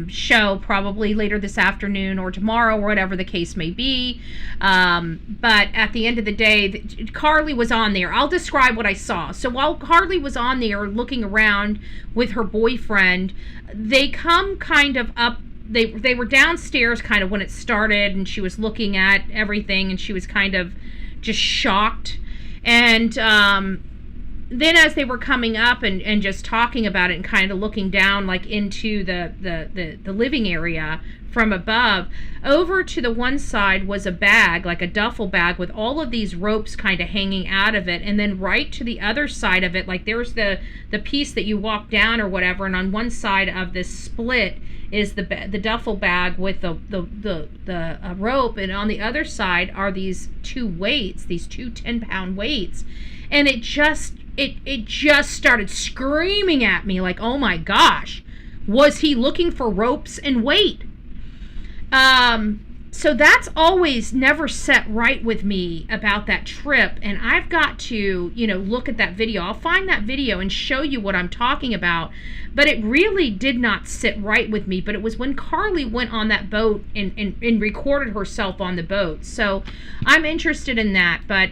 show, probably later this afternoon or tomorrow, or whatever the case may be. But at the end of the day, Karli was on there. I'll describe what I saw. So while Karli was on there looking around with her boyfriend, they come kind of up. They were downstairs kind of when it started, and she was looking at everything, and she was kind of just shocked. And then as they were coming up and just talking about it and kind of looking down like into the living area from above, over to the one side was a bag, like a duffel bag with all of these ropes kind of hanging out of it, and then right to the other side of it, like there's the piece that you walk down or whatever, and on one side of this split is the duffel bag with the rope, and on the other side are these two weights, these two 10-pound weights, and it just started screaming at me like, oh my gosh, was he looking for ropes and weight? So that's always never set right with me about that trip, and I've got to, look at that video. I'll find that video and show you what I'm talking about, but it really did not sit right with me. But it was when Karli went on that boat and recorded herself on the boat. So I'm interested in that, but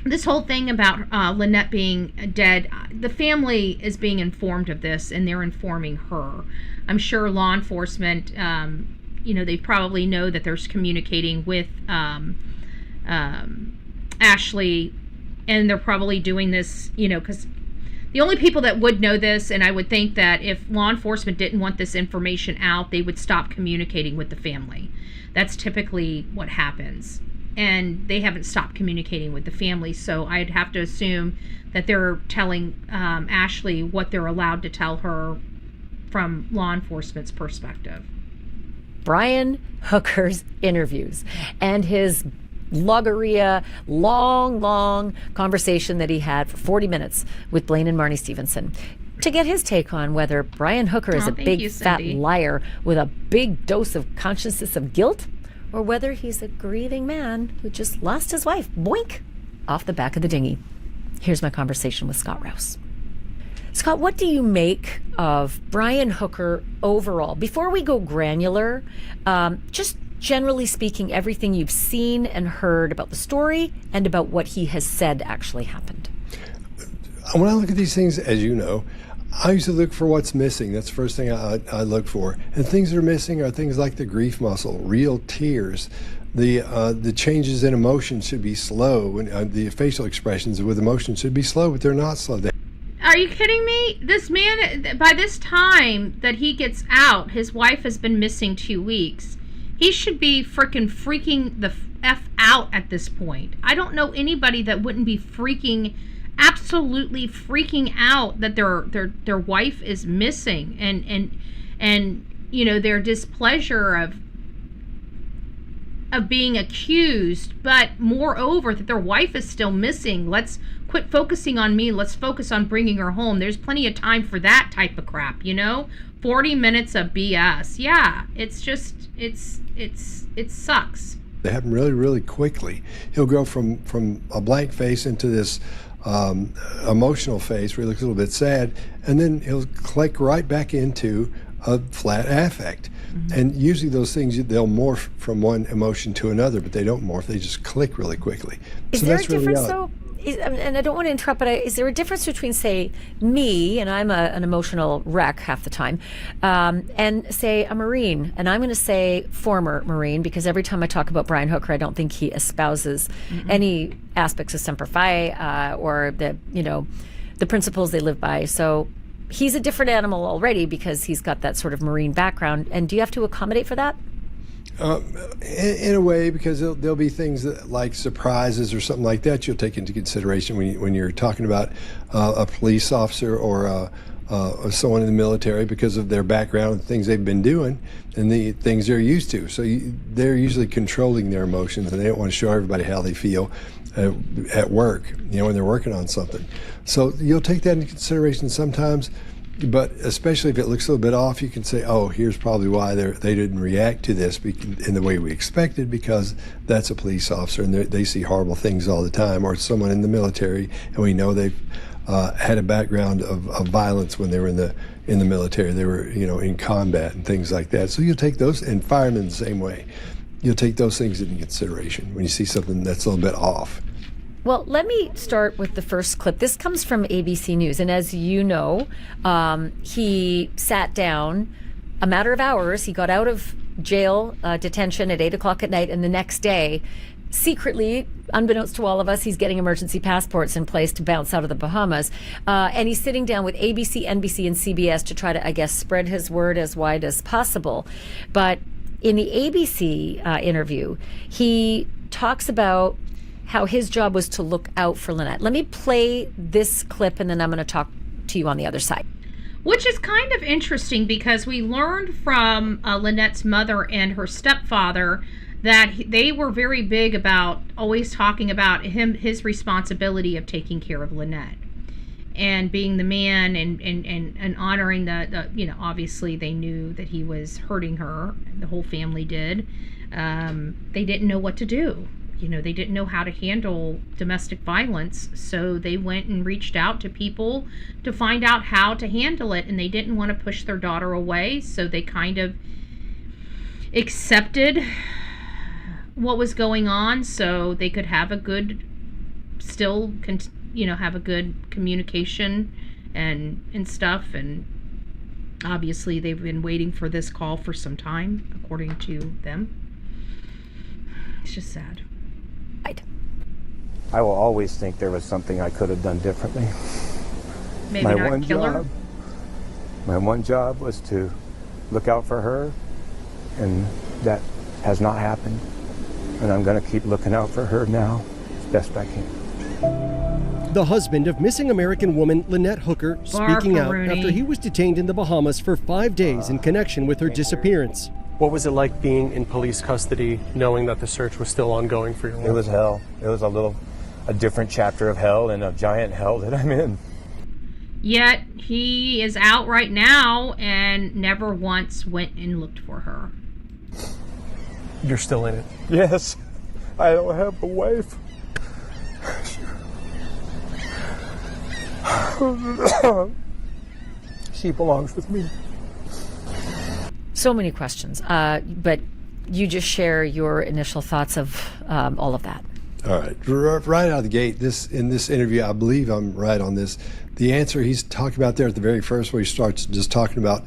this whole thing about Lynette being dead, the family is being informed of this, and they're informing her. I'm sure law enforcement, they probably know that there's communicating with Ashley, and they're probably doing this, because the only people that would know this, and I would think that if law enforcement didn't want this information out, they would stop communicating with the family. That's typically what happens. And they haven't stopped communicating with the family, so I'd have to assume that they're telling Ashley what they're allowed to tell her from law enforcement's perspective. Brian Hooker's interviews and his logorrhea, long conversation that he had for 40 minutes with Blaine and Marnie Stevenson to get his take on whether Brian Hooker is a big fat liar with a big dose of consciousness of guilt, or whether he's a grieving man who just lost his wife, boink, off the back of the dinghy. Here's my conversation with Scott Rouse. Scott, what do you make of Brian Hooker overall? Before we go granular, just generally speaking, everything you've seen and heard about the story and about what he has said actually happened. When I look at these things, as you know, I usually look for what's missing. That's the first thing I look for. And things that are missing are things like the grief muscle, real tears. The changes in emotion should be slow, and the facial expressions with emotion should be slow, but they're not slow. Are you kidding me? This man, by this time that he gets out, his wife has been missing 2 weeks. He should be freaking the F out at this point. I don't know anybody that wouldn't be absolutely freaking out that their wife is missing, and their displeasure of being accused, but moreover that their wife is still missing. Let's quit focusing on me. Let's focus on bringing her home. There's plenty of time for that type of crap, 40 minutes of BS. Yeah, it's just it sucks. They happen really, really quickly. He'll go from a blank face into this emotional face where he looks a little bit sad, and then he'll click right back into a flat affect. Mm-hmm. And usually those things, they'll morph from one emotion to another, but they don't morph. They just click really quickly. Is there a difference, though? And I don't want to interrupt, but is there a difference between, say, me, and I'm an emotional wreck half the time, and, say, a Marine, and I'm going to say former Marine, because every time I talk about Brian Hooker, I don't think he espouses any aspects of Semper Fi or the principles they live by. So he's a different animal already because he's got that sort of Marine background. And do you have to accommodate for that? In a way, because there'll be things like surprises or something like that you'll take into consideration when you're talking about a police officer or someone in the military, because of their background and things they've been doing and the things they're used to. So they're usually controlling their emotions, and they don't want to show everybody how they feel at work, when they're working on something. So you'll take that into consideration sometimes. But especially if it looks a little bit off, you can say, oh, here's probably why they didn't react to this in the way we expected, because that's a police officer and they see horrible things all the time, or someone in the military, and we know they've had a background of violence when they were in the military. They were, in combat and things like that. So you'll take those, and firemen the same way. You'll take those things into consideration when you see something that's a little bit off. Well, let me start with the first clip. This comes from ABC News, and as you know, he sat down a matter of hours. He got out of jail detention at 8 o'clock at night, and the next day secretly, unbeknownst to all of us, he's getting emergency passports in place to bounce out of the Bahamas. And he's sitting down with ABC, NBC, and CBS to try to, I guess, spread his word as wide as possible. But in the ABC interview, he talks about how his job was to look out for Lynette. Let me play this clip, and then I'm going to talk to you on the other side. Which is kind of interesting because we learned from Lynette's mother and her stepfather that they were very big about always talking about his responsibility of taking care of Lynette and being the man and honoring the obviously they knew that he was hurting her. The whole family did. They didn't know what to do. They didn't know how to handle domestic violence, so they went and reached out to people to find out how to handle it, and they didn't want to push their daughter away, so they kind of accepted what was going on so they could have a good have a good communication and stuff. And obviously they've been waiting for this call for some time, according to them. It's just sad. I will always think there was something I could have done differently. Maybe not kill her. My one job was to look out for her, and that has not happened. And I'm going to keep looking out for her now as best I can. The husband of missing American woman Lynette Hooker speaking out after he was detained in the Bahamas for 5 days in connection with her disappearance. What was it like being in police custody, knowing that the search was still ongoing for your mom? It was hell. It was a different chapter of hell and a giant hell that I'm in. Yet he is out right now and never once went and looked for her. You're still in it? Yes. I don't have a wife. She belongs with me. So many questions, but you just share your initial thoughts of all of that. All right. Right out of the gate, in this interview, I believe I'm right on this. The answer he's talking about there at the very first, where he starts just talking about,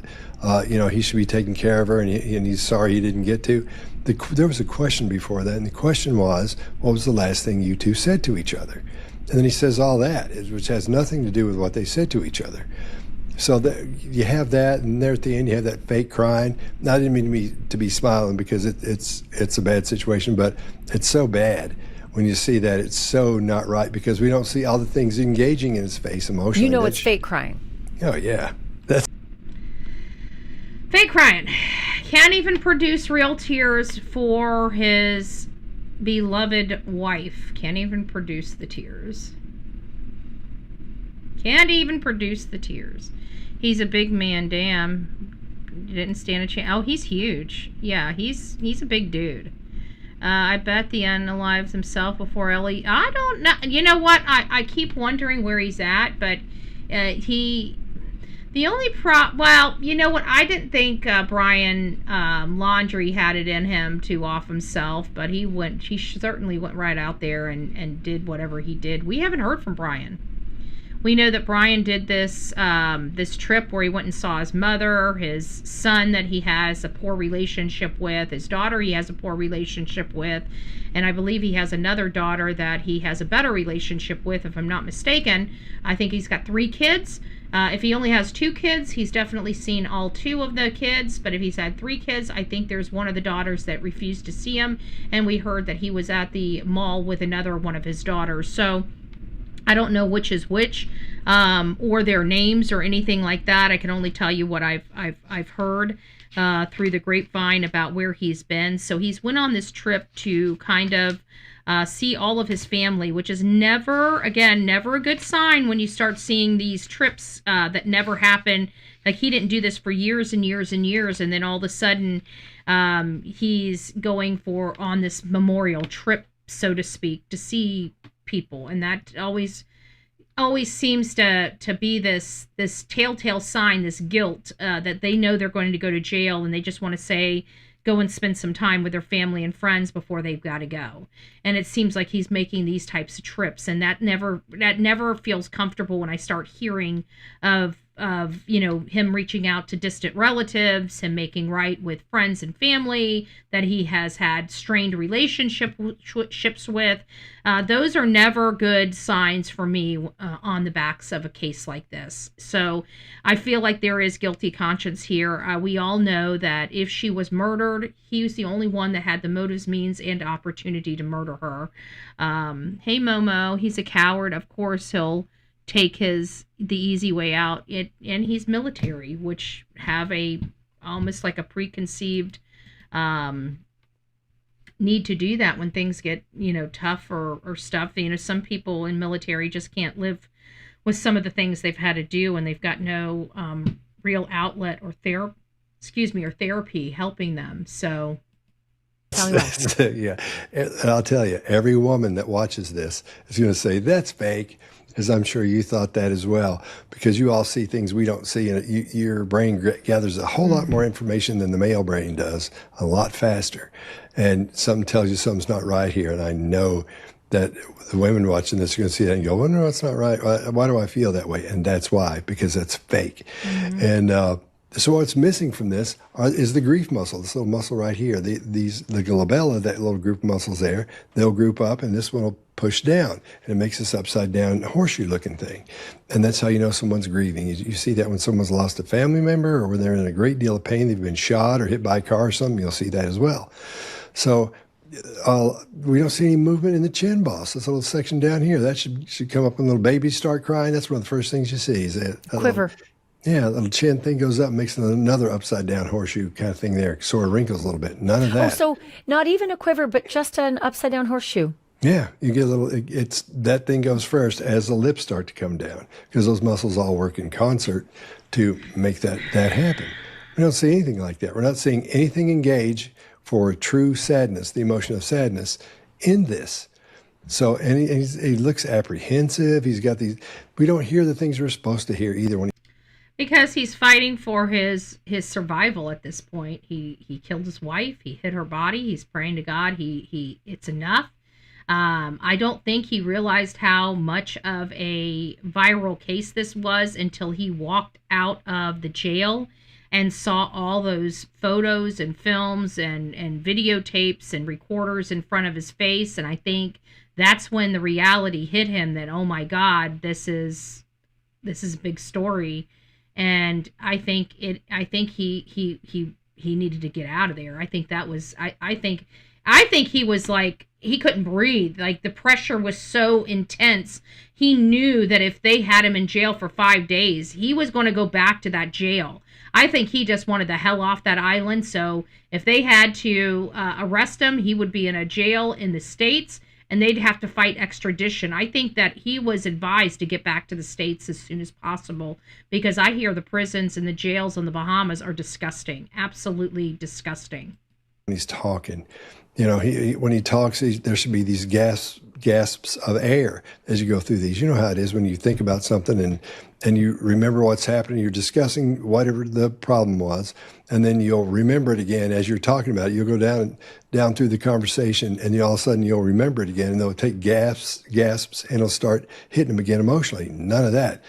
he should be taking care of her, and he's sorry he didn't get to. There was a question before that, and the question was, what was the last thing you two said to each other? And then he says all that, which has nothing to do with what they said to each other. So you have that, and there at the end you have that fake crying. Now, I didn't mean to be smiling because it's a bad situation, but it's so bad. When you see that, it's so not right because we don't see all the things engaging in his face emotionally. It's fake crying. Oh, yeah. That's fake crying. Can't even produce real tears for his beloved wife. Can't even produce the tears. Can't even produce the tears. He's a big man, damn. Didn't stand a chance. Oh, he's huge. Yeah, he's a big dude. I bet the unalives himself before Ellie. I don't know. You know what? I keep wondering where he's at, but the only well, you know what? I didn't think Brian Laundrie had it in him to off himself, but he certainly went right out there and did whatever he did. We haven't heard from Brian. We know that Brian did this trip where he went and saw his mother, his son that he has a poor relationship with, his daughter he has a poor relationship with, and I believe he has another daughter that he has a better relationship with, if I'm not mistaken. I think he's got 3 kids. If he only has 2 kids, he's definitely seen all 2 of the kids, but if he's had 3 kids, I think there's one of the daughters that refused to see him, and we heard that he was at the mall with another one of his daughters. So I don't know which is which, or their names or anything like that. I can only tell you what I've heard through the grapevine about where he's been. So he's went on this trip to kind of see all of his family, which is never a good sign when you start seeing these trips that never happen. Like, he didn't do this for years and years and years, and then all of a sudden he's going on this memorial trip, so to speak, to see people, and that always seems to be this telltale sign, this guilt that they know they're going to go to jail, and they just want to say go and spend some time with their family and friends before they've got to go. And it seems like he's making these types of trips, and that never feels comfortable when I start hearing of him reaching out to distant relatives, him making right with friends and family that he has had strained relationships with. Those are never good signs for me on the backs of a case like this. So I feel like there is guilty conscience here. We all know that if she was murdered, he was the only one that had the motives, means, and opportunity to murder her. Hey, Momo, he's a coward. Of course, he'll take the easy way out. And he's military, which have almost like a preconceived need to do that when things get tough or stuff. Some people in military just can't live with some of the things they've had to do, and they've got no real outlet or therapy helping them. So yeah, and I'll tell you, every woman that watches this is going to say that's fake, as I'm sure you thought that as well, because you all see things we don't see, and your brain gathers a whole lot more information than the male brain does, a lot faster, and something tells you something's not right here. And I know that the women watching this are going to see that and go, "Oh no, it's not right. Why do I feel that way?" And that's why, because that's fake. Mm-hmm. And so what's missing from this is the grief muscle, this little muscle right here. The glabella, that little group of muscles there, they'll group up, and this one will push down, and it makes this upside down horseshoe-looking thing. And that's how you know someone's grieving. You see that when someone's lost a family member, or when they're in a great deal of pain, they've been shot or hit by a car or something, you'll see that as well. So we don't see any movement in the chin boss. This little section down here, that should come up when little babies start crying. That's one of the first things you see. Is that quiver. Yeah, a little chin thing goes up, makes another upside down horseshoe kind of thing there, sort of wrinkles a little bit. None of that. Oh, so not even a quiver, but just an upside down horseshoe. Yeah, you get a little, that thing goes first as the lips start to come down, because those muscles all work in concert to make that happen. We don't see anything like that. We're not seeing anything engage for true sadness, the emotion of sadness, in this. So, and he looks apprehensive. He's got these, we don't hear the things we're supposed to hear either when because he's fighting for his survival at this point. He killed his wife. He hid her body. He's praying to God. It's enough. I don't think he realized how much of a viral case this was until he walked out of the jail and saw all those photos and films and videotapes and recorders in front of his face. And I think that's when the reality hit him that, oh my God, this is a big story. And I think he needed to get out of there. I think that was, I think he was like, he couldn't breathe. Like, the pressure was so intense. He knew that if they had him in jail for 5 days, he was going to go back to that jail. I think he just wanted the hell off that island. So if they had to arrest him, he would be in a jail in the States, and they'd have to fight extradition. I think that he was advised to get back to the States as soon as possible, because I hear the prisons and the jails in the Bahamas are disgusting, absolutely disgusting. He's talking, when he talks, there should be these gasps of air as you go through these. You know how it is when you think about something and you remember what's happening, you're discussing whatever the problem was, and then you'll remember it again as you're talking about it. You'll go down through the conversation, and all of a sudden you'll remember it again, and they'll take gasps, and it'll start hitting them again emotionally. None of that.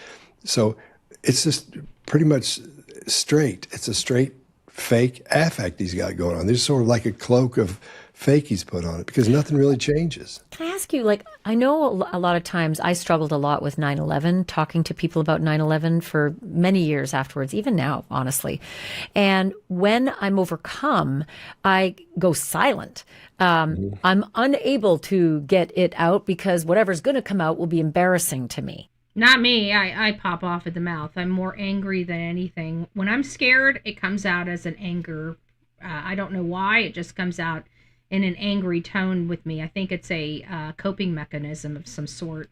So it's just pretty much straight. It's a straight fake affect he's got going on. There's sort of like a cloak of fake he's put on it, because nothing really changes. Can I ask you, I know a lot of times I struggled a lot with 9/11, talking to people about 9/11 for many years afterwards, even now, honestly. And when I'm overcome, I go silent. I'm unable to get it out because whatever's going to come out will be embarrassing to me. Not me. I pop off at the mouth. I'm more angry than anything. When I'm scared, it comes out as an anger. I don't know why. It just comes out in an angry tone with me. I think it's a coping mechanism of some sort.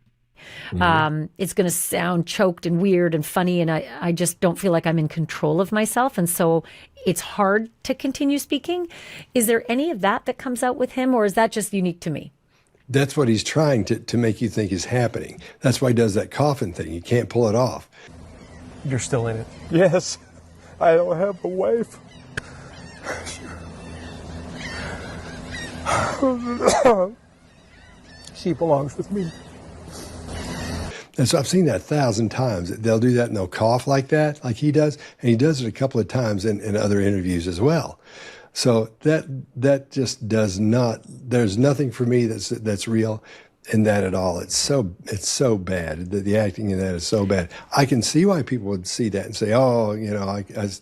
It's going to sound choked and weird and funny, and I just don't feel like I'm in control of myself, and so it's hard to continue speaking. Is there any of that comes out with him, or is that just unique to me? That's what he's trying to make you think is happening. That's why he does that coffin thing. He can't pull it off. You're still in it. Yes, I don't have a wife. She belongs with me. And so I've seen that 1,000 times. They'll do that and they'll cough like that, like he does. And he does it a couple of times in other interviews as well. So that just does not, there's nothing for me that's real in that at all. It's so bad. The acting in that is so bad. I can see why people would see that and say, oh,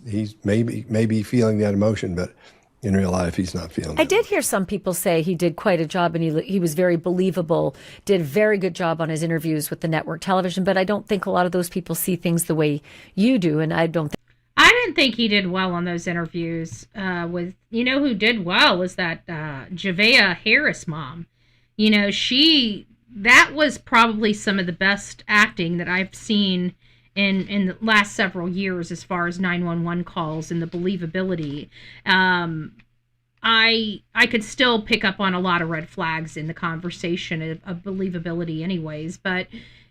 he's maybe feeling that emotion, but in real life, he's not feeling it. I did hear some people say he did quite a job and he was very believable, did a very good job on his interviews with the network television, but I don't think a lot of those people see things the way you do, and I didn't think he did well on those interviews who did well was that Javea Harris mom. That was probably some of the best acting that I've seen in the last several years as far as 911 calls and the believability. I could still pick up on a lot of red flags in the conversation of believability anyways, but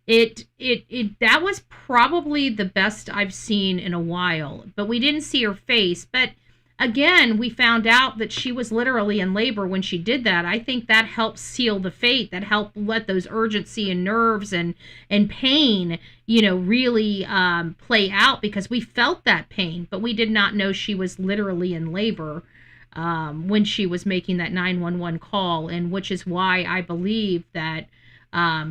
that was probably the best I've seen in a while. But we didn't see her face. But again, we found out that she was literally in labor when she did that. I think that helped seal the fate. That helped let those urgency and nerves and pain, really play out, because we felt that pain, but we did not know she was literally in labor when she was making that 911 call, and which is why I believe that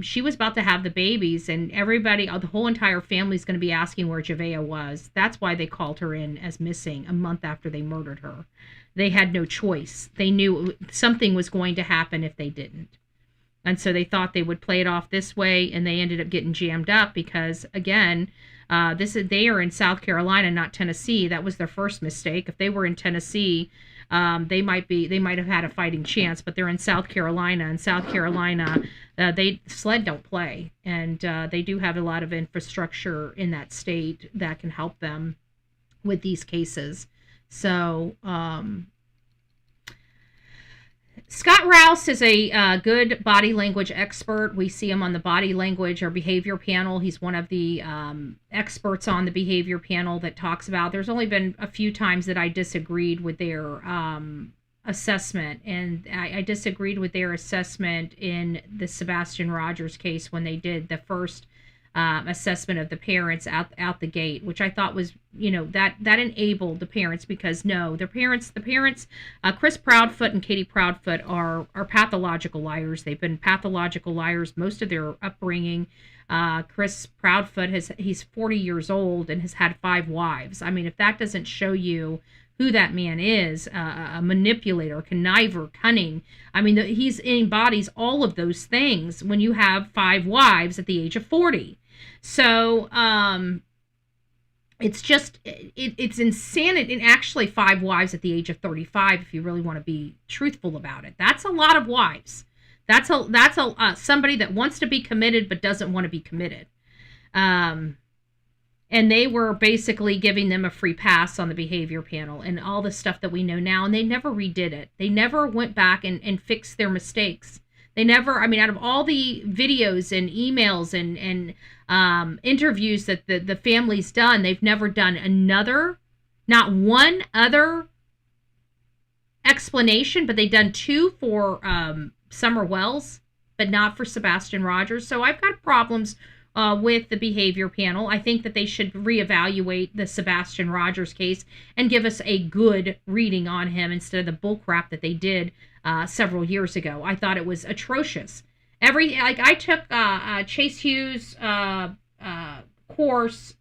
she was about to have the babies, and everybody, the whole entire family is going to be asking where Javea was. That's why they called her in as missing a month after they murdered her. They had no choice. They knew something was going to happen if they didn't. And so they thought they would play it off this way, and they ended up getting jammed up because, again, they are in South Carolina, not Tennessee. That was their first mistake. If they were in Tennessee, they might have had a fighting chance, but they're in South Carolina, and South Carolina, SLED don't play, and they do have a lot of infrastructure in that state that can help them with these cases. So Scott Rouse is a good body language expert. We see him on the body language or behavior panel. He's one of the experts on the behavior panel that talks about. There's only been a few times that I disagreed with their assessment, and I disagreed with their assessment in the Sebastian Rogers case when they did the first assessment of the parents out the gate, which I thought was, that enabled the parents, because the parents, Chris Proudfoot and Katie Proudfoot are pathological liars. They've been pathological liars most of their upbringing. Chris Proudfoot he's 40 years old and has had 5 wives. I mean, if that doesn't show you who that man is, a manipulator, conniver, cunning. I mean, he embodies all of those things when you have 5 wives at the age of 40. So it's just, it's insanity. And actually 5 wives at the age of 35, if you really want to be truthful about it. That's a lot of wives. That's somebody that wants to be committed but doesn't want to be committed. And they were basically giving them a free pass on the behavior panel and all the stuff that we know now. And they never redid it. They never went back and fixed their mistakes. They never, out of all the videos and emails and interviews that the family's done, they've never done not one other explanation, but they've done 2 for Summer Wells, but not for Sebastian Rogers. So I've got problems with the behavior panel. I think that they should reevaluate the Sebastian Rogers case and give us a good reading on him instead of the bullcrap that they did several years ago. I thought it was atrocious. I took Chase Hughes' course,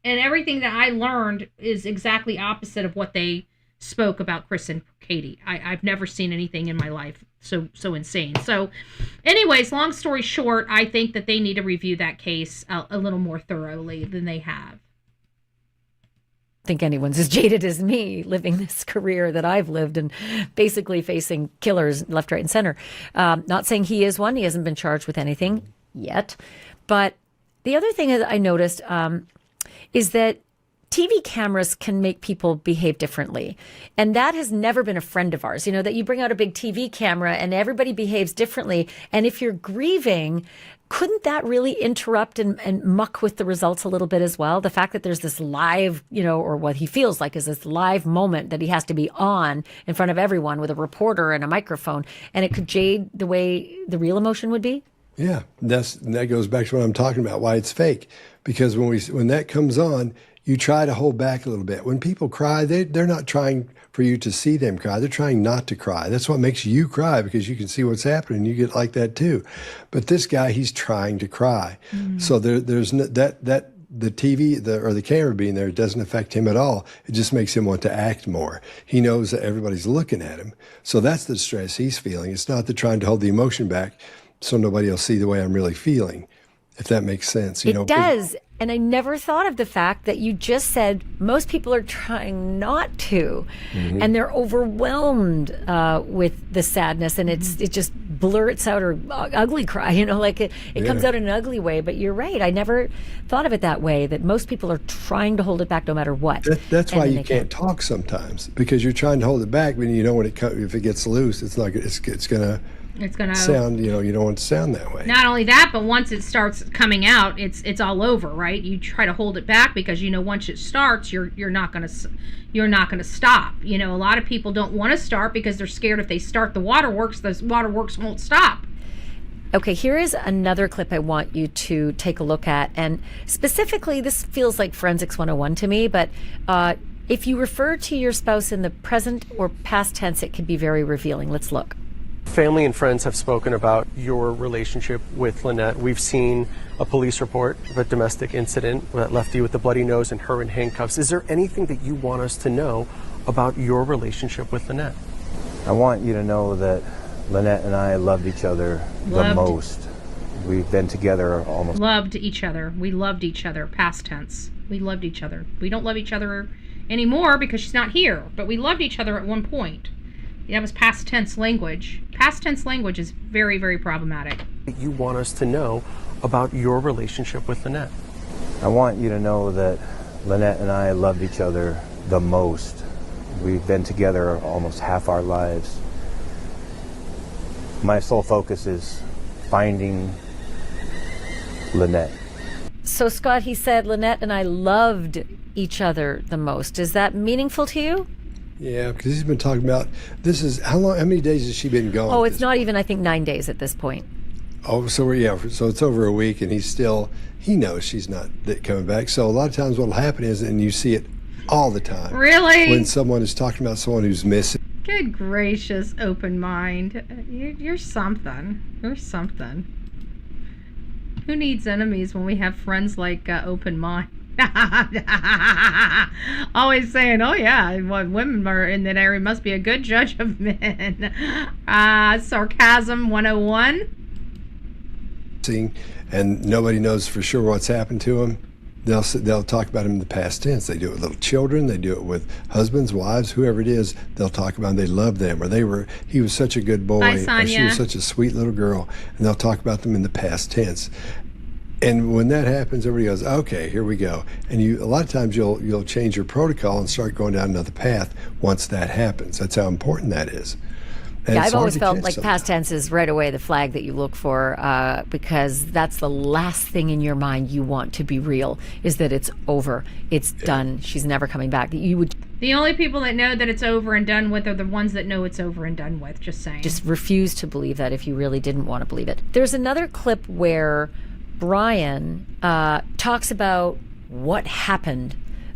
and everything that I learned is exactly opposite of what they spoke about Chris and Katie. I've never seen anything in my life so insane. So anyways, long story short, I think that they need to review that case a little more thoroughly than they have. I think anyone's as jaded as me living this career that I've lived and basically facing killers left, right, and center. Not saying he is one. He hasn't been charged with anything yet. But the other thing that I noticed is that TV cameras can make people behave differently. And that has never been a friend of ours. You know, that you bring out a big TV camera and everybody behaves differently. And if you're grieving, couldn't that really interrupt and muck with the results a little bit as well? The fact that there's this live, you know, or what he feels like is this live moment that he has to be on in front of everyone with a reporter and a microphone, and it could jade the way the real emotion would be? Yeah, that goes back to what I'm talking about, why it's fake. Because when that comes on, you try to hold back a little bit. When people cry, they're not trying for you to see them cry. They're trying not to cry. That's what makes you cry, because you can see what's happening. You get like that too. But this guy, he's trying to cry. So there's that the TV or the camera being there doesn't affect him at all. It just makes him want to act more. He knows that everybody's looking at him. So that's the stress he's feeling. It's not the trying to hold the emotion back so nobody will see the way I'm really feeling, if that makes sense. It does. And I never thought of the fact that you just said most people are trying not to, and they're overwhelmed with the sadness, and it just blurts out, or ugly cry, you know, like it comes out in an ugly way. But you're right. I never thought of it that way, that most people are trying to hold it back no matter what. That's why you can't talk sometimes, because you're trying to hold it back, but you know if it gets loose, it's going to sound, you know, you don't want it to sound that way. Not only that, but once it starts coming out, it's all over, right? You try to hold it back because, you know, once it starts, you're not going to stop. You know, a lot of people don't want to start because they're scared if they start the waterworks won't stop. Okay, here is another clip I want you to take a look at. And specifically, this feels like Forensics 101 to me, but if you refer to your spouse in the present or past tense, it can be very revealing. Let's look. Family and friends have spoken about your relationship with Lynette. We've seen a police report of a domestic incident that left you with a bloody nose and her in handcuffs. Is there anything that you want us to know about your relationship with Lynette? I want you to know that Lynette and I loved each other the most. We've been together almost. Loved each other. We loved each other. Past tense. We loved each other. We don't love each other anymore because she's not here, but we loved each other at one point. That was past tense language. Past tense language is very, very problematic. You want us to know about your relationship with Lynette? I want you to know that Lynette and I loved each other the most. We've been together almost half our lives. My sole focus is finding Lynette. So, Scott, he said Lynette and I loved each other the most. Is that meaningful to you? Yeah, because he's been talking about, this is, how many days has she been gone? Oh, it's not even, I think, 9 days at this point. Oh, so so it's over a week, and he knows she's not coming back. So a lot of times what'll happen is, and you see it all the time. Really? When someone is talking about someone who's missing. Good gracious, open mind. You're something. You're something. Who needs enemies when we have friends like open mind? Always saying, oh yeah, well, women are in that area must be a good judge of men. Sarcasm 101. And nobody knows for sure what's happened to him. They'll talk about him in the past tense. They do it with little children. They do it with husbands, wives, whoever it is. They'll talk about they love them, or he was such a good boy, or she was such a sweet little girl, and they'll talk about them in the past tense. And when that happens, everybody goes, okay, here we go. And a lot of times you'll change your protocol and start going down another path once that happens. That's how important that is. And yeah, I've always felt like past tense is right away the flag that you look for, because that's the last thing in your mind you want to be real, is that it's over. It's done. She's never coming back. The only people that know that it's over and done with are the ones that know it's over and done with, just saying. Just refuse to believe that if you really didn't want to believe it. There's another clip where Brian talks about what happened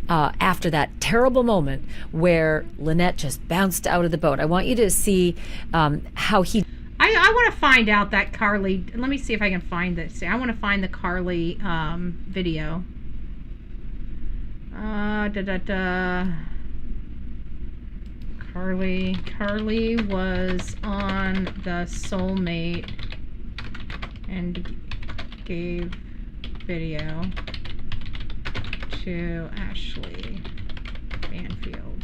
after that terrible moment where Lynette just bounced out of the boat. I want you to see how he... I want to find out that Karli... Let me see if I can find this. I want to find the Karli video. Karli was on the Soulmate and gave video to Ashley Banfield.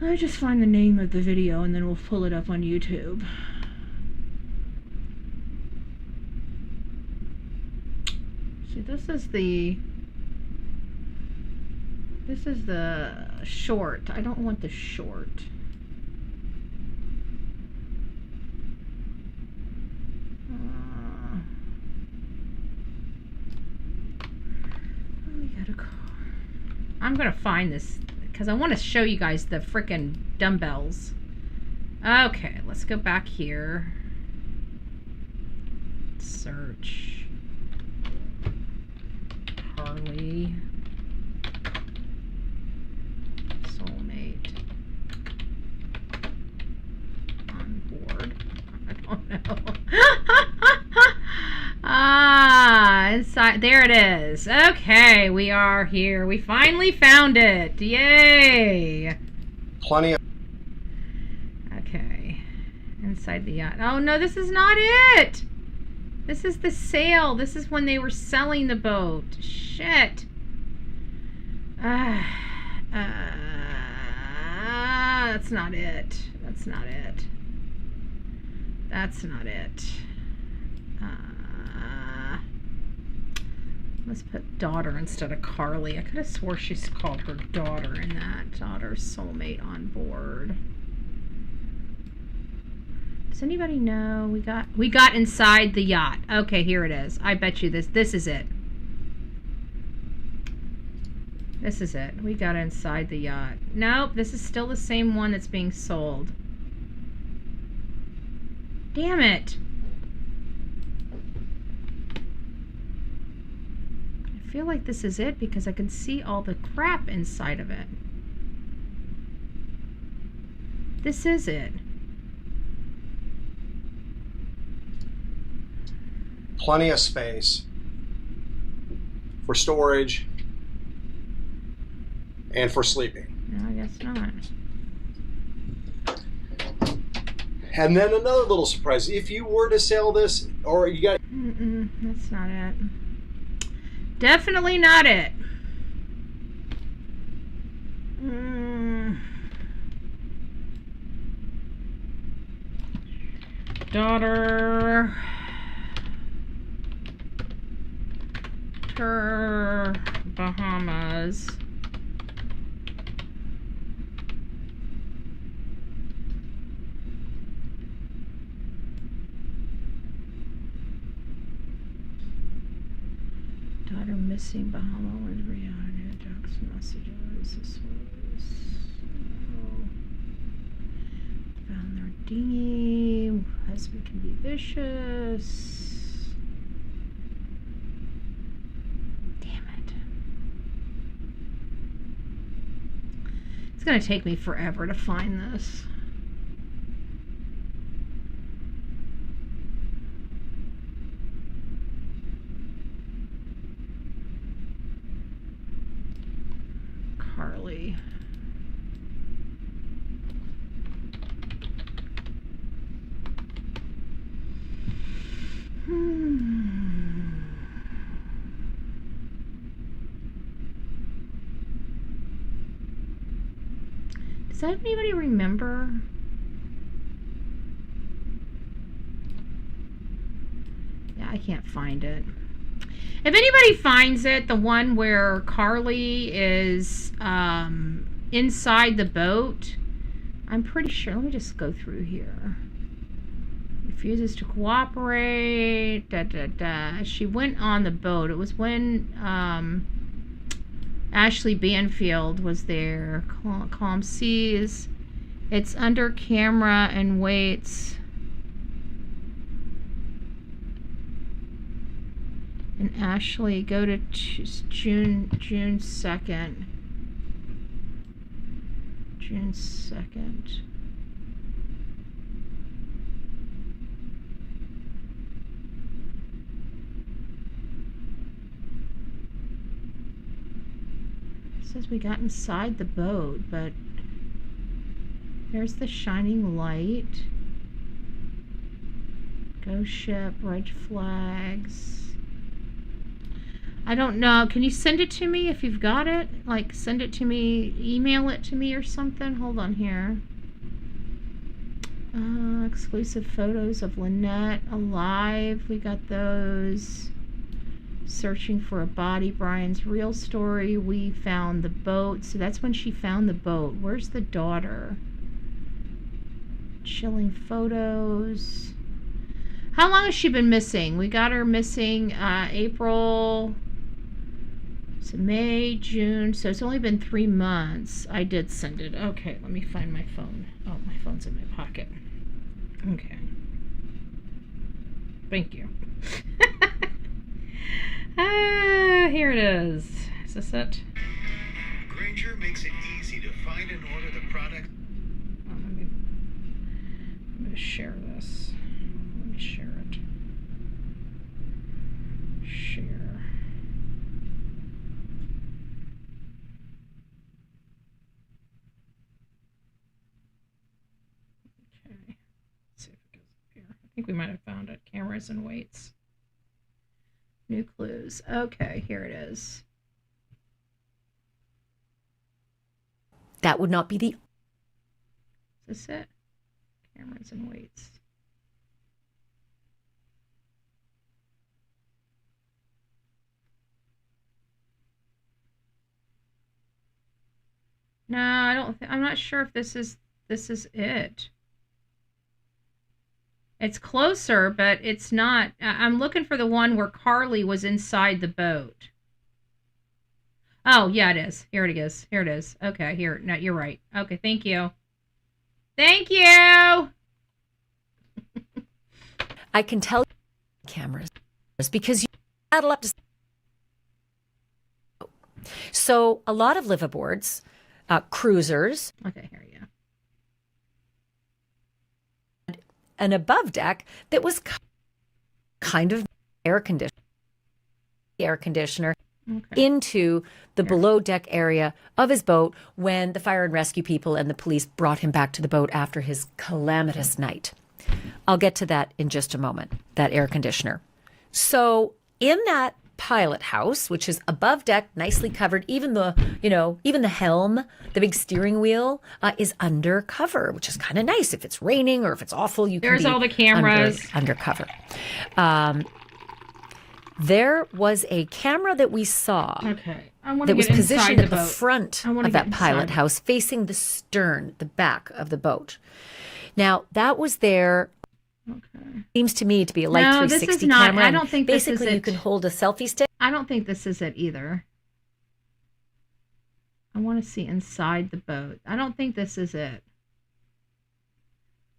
Let me just find the name of the video and then we'll pull it up on YouTube. See, this is the short. I don't want the short. I'm gonna find this because I want to show you guys the frickin' dumbbells. Okay, let's go back here. Search. Karli. Soulmate. On board. I don't know. Inside. There it is. Okay, we are here. We finally found it. Yay. Plenty of... Okay. Inside the yacht. Oh, no, this is not it. This is the sale. This is when they were selling the boat. Shit. That's not it. That's not it. That's not it. Let's put daughter instead of Karli. I could have swore she's called her daughter in that. Daughter soulmate on board. Does anybody know? We got inside the yacht. Okay, here it is. I bet you this is it. This is it. We got inside the yacht. Nope, this is still the same one that's being sold. Damn it. I feel like this is it because I can see all the crap inside of it. This is it. Plenty of space for storage and for sleeping. No, I guess not. And then another little surprise. If you were to sell this, or you got... That's not it. Definitely not it. Daughter. Bahamas. Daughter missing Bahama was reality. Ducks messages. This was found their dinghy. Husband can be vicious. It's going to take me forever to find this. Karli. Does anybody remember? Yeah, I can't find it. If anybody finds it, the one where Karli is inside the boat, I'm pretty sure. Let me just go through here. Refuses to cooperate. She went on the boat. It was when Ashley Banfield was there. Calm seas. It's under camera and waits. And Ashley, go to June 2nd. June 2nd. It says we got inside the boat, but there's the shining light. Ghost ship, red flags. I don't know. Can you send it to me if you've got it? Like, send it to me, email it to me or something? Hold on here. Exclusive photos of Lynette alive. We got those. Searching for a body. Brian's real story. We found the boat. So that's when she found the boat. Where's the daughter? Chilling photos. How long has she been missing? We got her missing April. So May, June. So it's only been 3 months. I did send it. Okay, let me find my phone. Oh, my phone's in my pocket. Okay. Thank you. Here it is. Is this it? Granger makes it easy to find and order the product. Oh, I'm going to share this. Let me share it. Share. Okay. Let's see if it goes up here. I think we might have found it. Cameras and weights. New clues. Okay, here it is. That would not be the... Is this it? Cameras and weights. No, I don't. I'm not sure if this is it. It's closer, but it's not. I'm looking for the one where Karli was inside the boat. Oh, yeah, it is. Here it is. Here it is. Okay, here. No, you're right. Okay, thank you. Thank you! I can tell cameras because you saddle up to... So a lot of liveaboards, cruisers... Okay, here you go. An above deck that was kind of air conditioner into the below deck area of his boat when the fire and rescue people and the police brought him back to the boat after his calamitous night. I'll get to that in just a moment, that air conditioner. So in that pilot house, which is above deck, nicely covered, even the helm, the big steering wheel is under cover, which is kind of nice. If it's raining or if it's awful, you can There's be all the cameras. under cover. There was a camera that we saw that was positioned at the front of that pilot house facing the stern, the back of the boat. Now, that was there. Okay. Seems to me to be a light 360 this is not, camera. I don't think this is basically it. You can hold a selfie stick. I don't think this is it either. I want to see inside the boat. I don't think this is it.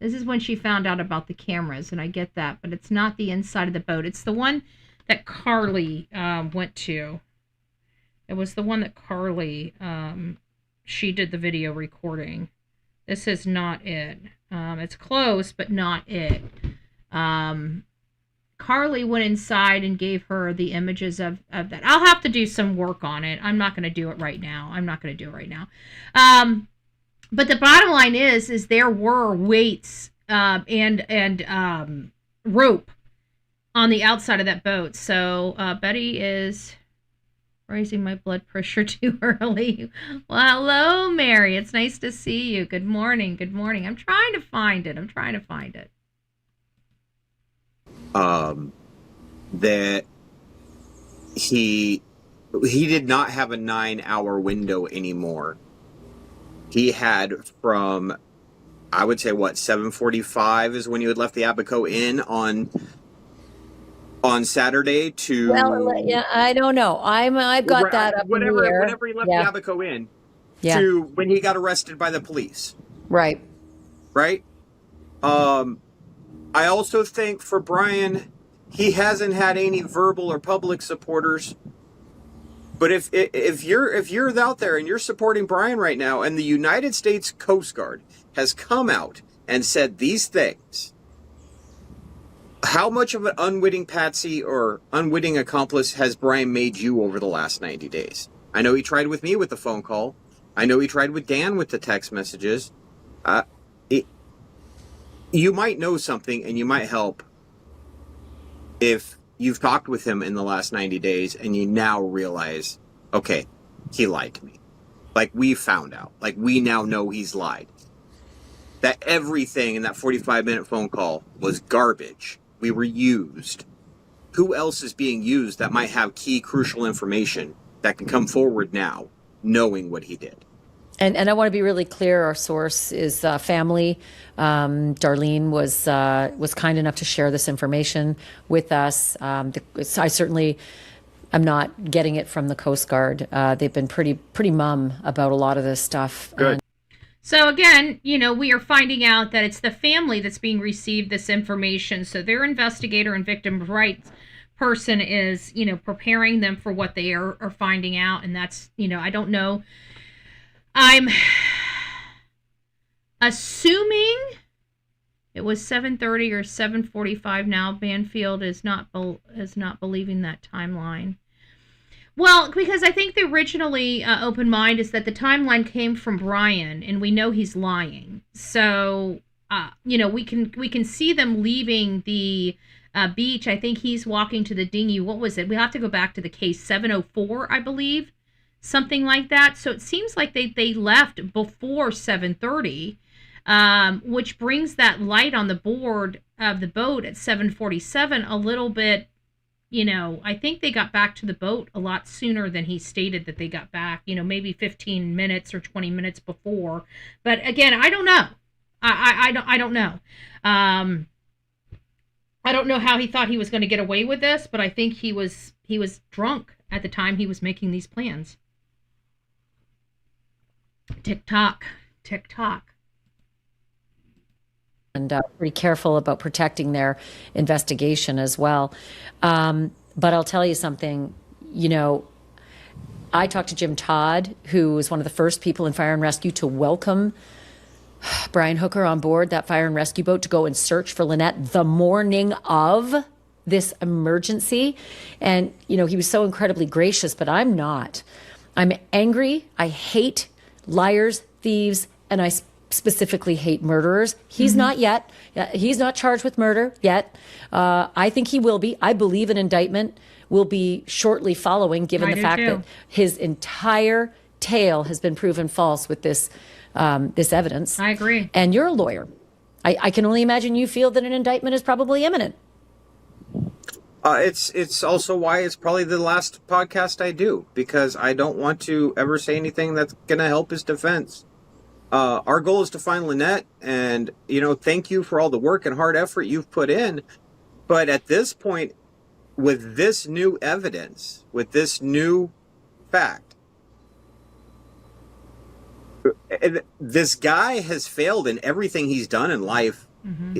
This is when she found out about the cameras, and I get that, but it's not the inside of the boat. It's the one that Karli went to. It was the one that Karli, she did the video recording. This is not it. It's close, but not it. Karli went inside and gave her the images of that. I'll have to do some work on it. I'm not going to do it right now. But the bottom line is there were weights and rope on the outside of that boat. So Betty is raising my blood pressure too early. Well, hello, Mary. It's nice to see you. Good morning. Good morning. I'm trying to find it. That he did not have a 9-hour window anymore. He had from, I would say, 7:45 is when you had left the Abaco Inn on Saturday to... Well, yeah, I don't know. I've got that up in the air. Whenever he left the Abaco Inn to when he got arrested by the police. Right. I also think for Brian, he hasn't had any verbal or public supporters. But if you're out there and you're supporting Brian right now, and the United States Coast Guard has come out and said these things, how much of an unwitting patsy or unwitting accomplice has Brian made you over the last 90 days? I know he tried with me with the phone call. I know he tried with Dan with the text messages. You might know something and you might help if you've talked with him in the last 90 days and you now realize, okay, he lied to me. Like, we found out. Like, we now know he's lied. That everything in that 45-minute phone call was garbage. We were used. Who else is being used that might have key, crucial information that can come forward now, knowing what he did? And I want to be really clear. Our source is family. Darlene was kind enough to share this information with us. I certainly am not getting it from the Coast Guard. They've been pretty mum about a lot of this stuff. Good. So again, we are finding out that it's the family that's being received this information. So their investigator and victim rights person is, preparing them for what they are finding out. And that's, I don't know. I'm assuming it was 7:30 or 7:45 now. Banfield is not believing that timeline. Well, because I think the originally open mind is that the timeline came from Brian, and we know he's lying. So, we can see them leaving the beach. I think he's walking to the dinghy. What was it? We have to go back to the case 7:04, I believe, something like that. So it seems like they left before 7:30, which brings that light on the board of the boat at 7:47 a little bit. I think they got back to the boat a lot sooner than he stated that they got back, maybe 15 minutes or 20 minutes before. But again, I don't know. I don't know. I don't know how he thought he was going to get away with this, but I think he was drunk at the time he was making these plans. Tick tock, tick tock. And pretty careful about protecting their investigation as well. But I'll tell you something, I talked to Jim Todd, who was one of the first people in Fire and Rescue to welcome Brian Hooker on board that fire and rescue boat to go and search for Lynette the morning of this emergency. And, he was so incredibly gracious, but I'm not. I'm angry. I hate liars, thieves, and I specifically hate murderers. He's not yet. He's not charged with murder yet. I think he will be. I believe an indictment will be shortly following, given the fact that his entire tale has been proven false with this evidence. I agree. And you're a lawyer. I can only imagine you feel that an indictment is probably imminent. It's also why it's probably the last podcast I do, because I don't want to ever say anything that's going to help his defense. Our goal is to find Lynette, and, thank you for all the work and hard effort you've put in. But at this point, with this new evidence, with this new fact, this guy has failed in everything he's done in life.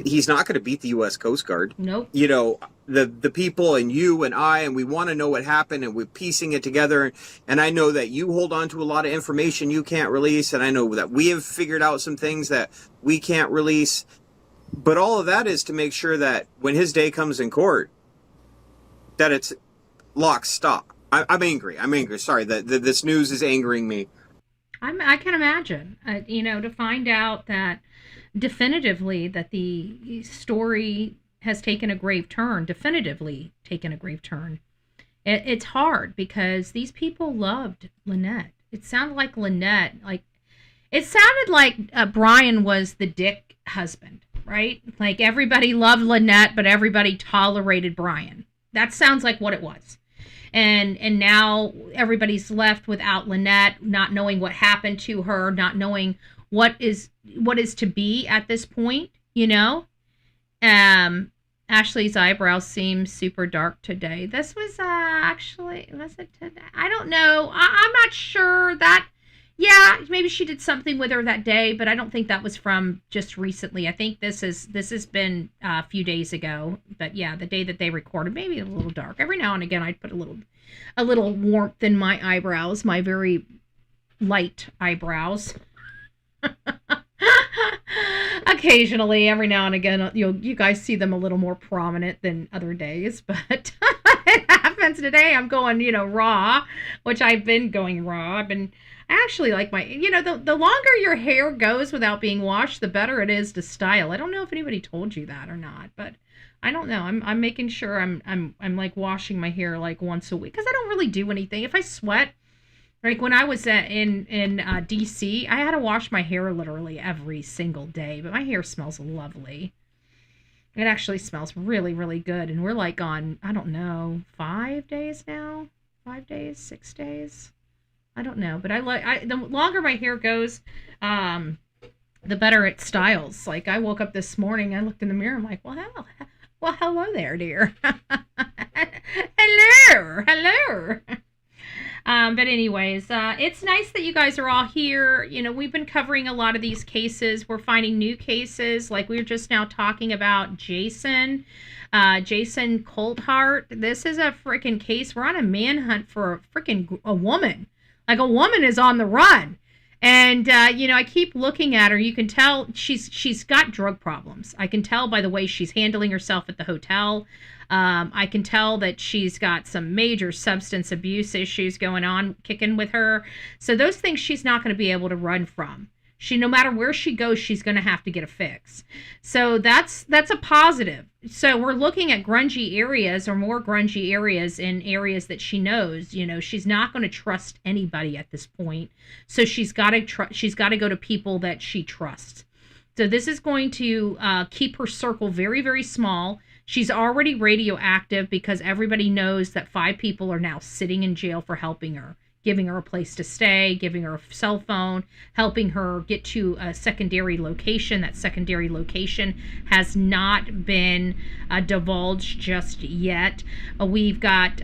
He's not going to beat the U.S. Coast Guard. Nope. The people and you and I, and we want to know what happened, and we're piecing it together. And I know that you hold on to a lot of information you can't release, and I know that we have figured out some things that we can't release. But all of that is to make sure that when his day comes in court, that it's lock, stock. I'm angry. Sorry, that this news is angering me. I can imagine, to find out that definitively that the story has taken a grave turn, definitively taken a grave turn. It's hard because these people loved Lynette. It sounded like Brian was the dick husband, right? Like everybody loved Lynette, but everybody tolerated Brian. That sounds like what it was. And now everybody's left without Lynette, not knowing what happened to her, not knowing what is to be at this point, Ashley's eyebrows seem super dark today. This was was it today? I don't know. I'm not sure that. Yeah, maybe she did something with her that day, but I don't think that was from just recently. I think this has been a few days ago. But yeah, the day that they recorded, maybe a little dark. Every now and again, I'd put a little warmth in my eyebrows, my very light eyebrows. Occasionally, every now and again, you guys see them a little more prominent than other days, but it happens today. I'm going, raw, which I've been going raw. I actually like my, the longer your hair goes without being washed, the better it is to style. I don't know if anybody told you that or not, but I don't know. I'm making sure I'm like washing my hair like once a week because I don't really do anything. If I sweat, like when I was in DC, I had to wash my hair literally every single day, but my hair smells lovely. It actually smells really, really good. And we're like on, I don't know, 5 days now? 5 days, 6 days? I don't know. But the longer my hair goes, the better it styles. Like I woke up this morning, I looked in the mirror, I'm like, well, hello there, dear. Hello. But anyways, it's nice that you guys are all here. You know, we've been covering a lot of these cases. We're finding new cases. Like we were just now talking about Jason Colthart. This is a freaking case. We're on a manhunt for a woman. Like a woman is on the run. And, you know, I keep looking at her. You can tell she's got drug problems. I can tell by the way she's handling herself at the hotel. I can tell that she's got some major substance abuse issues going on, kicking with her. So those things she's not going to be able to run from. No matter where she goes, she's going to have to get a fix. So that's a positive. So we're looking at grungy areas or more grungy areas in areas that she knows. You know, she's not going to trust anybody at this point. So she's got to go to people that she trusts. So this is going to keep her circle very, very small. She's already radioactive because everybody knows that 5 people are now sitting in jail for helping her, giving her a place to stay, giving her a cell phone, helping her get to a secondary location. That secondary location has not been divulged just yet. We've got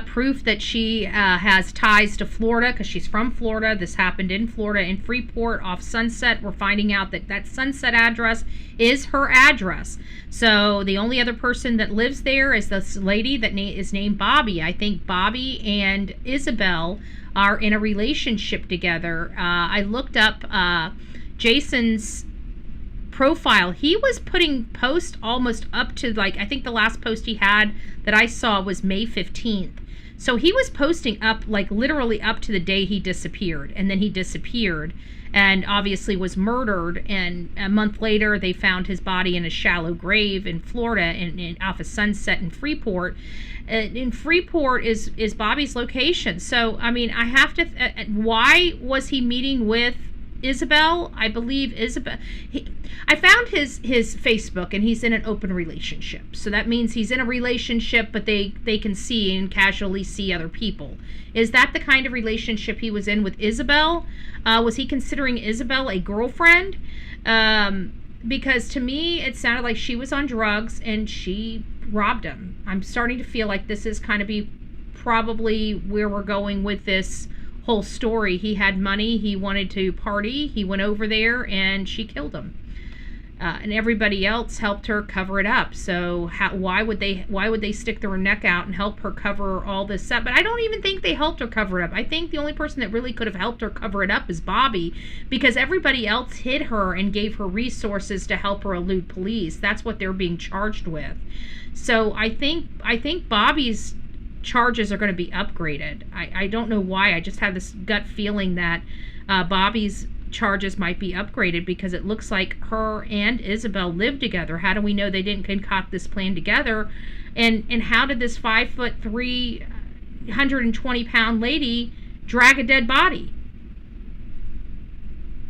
proof that she has ties to Florida because she's from Florida. This happened in Florida, in Freeport, off Sunset. We're finding out that Sunset address is her address. So the only other person that lives there is this lady that is named Bobby. I think Bobby and Isabel are in a relationship together. I looked up Jason's profile. He was putting posts almost up to, like, I think the last post he had that I saw was May 15th. So he was posting up like literally up to the day he disappeared, and then he disappeared and obviously was murdered, and a month later they found his body in a shallow grave in Florida in off of Sunset in Freeport. In Freeport is Bobby's location. So I mean, I have to why was he meeting with Isabel? I believe Isabel. I found his Facebook, and he's in an open relationship. So that means he's in a relationship, but they can see and casually see other people. Is that the kind of relationship he was in with Isabel? Was he considering Isabel a girlfriend? Because to me, it sounded like she was on drugs and she robbed him. I'm starting to feel like this is kind of probably where we're going with this whole story. He had money, he wanted to party, he went over there and she killed him, and everybody else helped her cover it up. So why would they stick their neck out and help her cover all this up? But I don't even think they helped her cover it up. I think the only person that really could have helped her cover it up is Bobby, because everybody else hid her and gave her resources to help her elude police. That's what they're being charged with. So I think Bobby's charges are going to be upgraded. I don't know why. I just have this gut feeling that Bobby's charges might be upgraded because it looks like her and Isabel lived together. How do we know they didn't concoct this plan together? And how did this 5'3", 120-pound lady drag a dead body?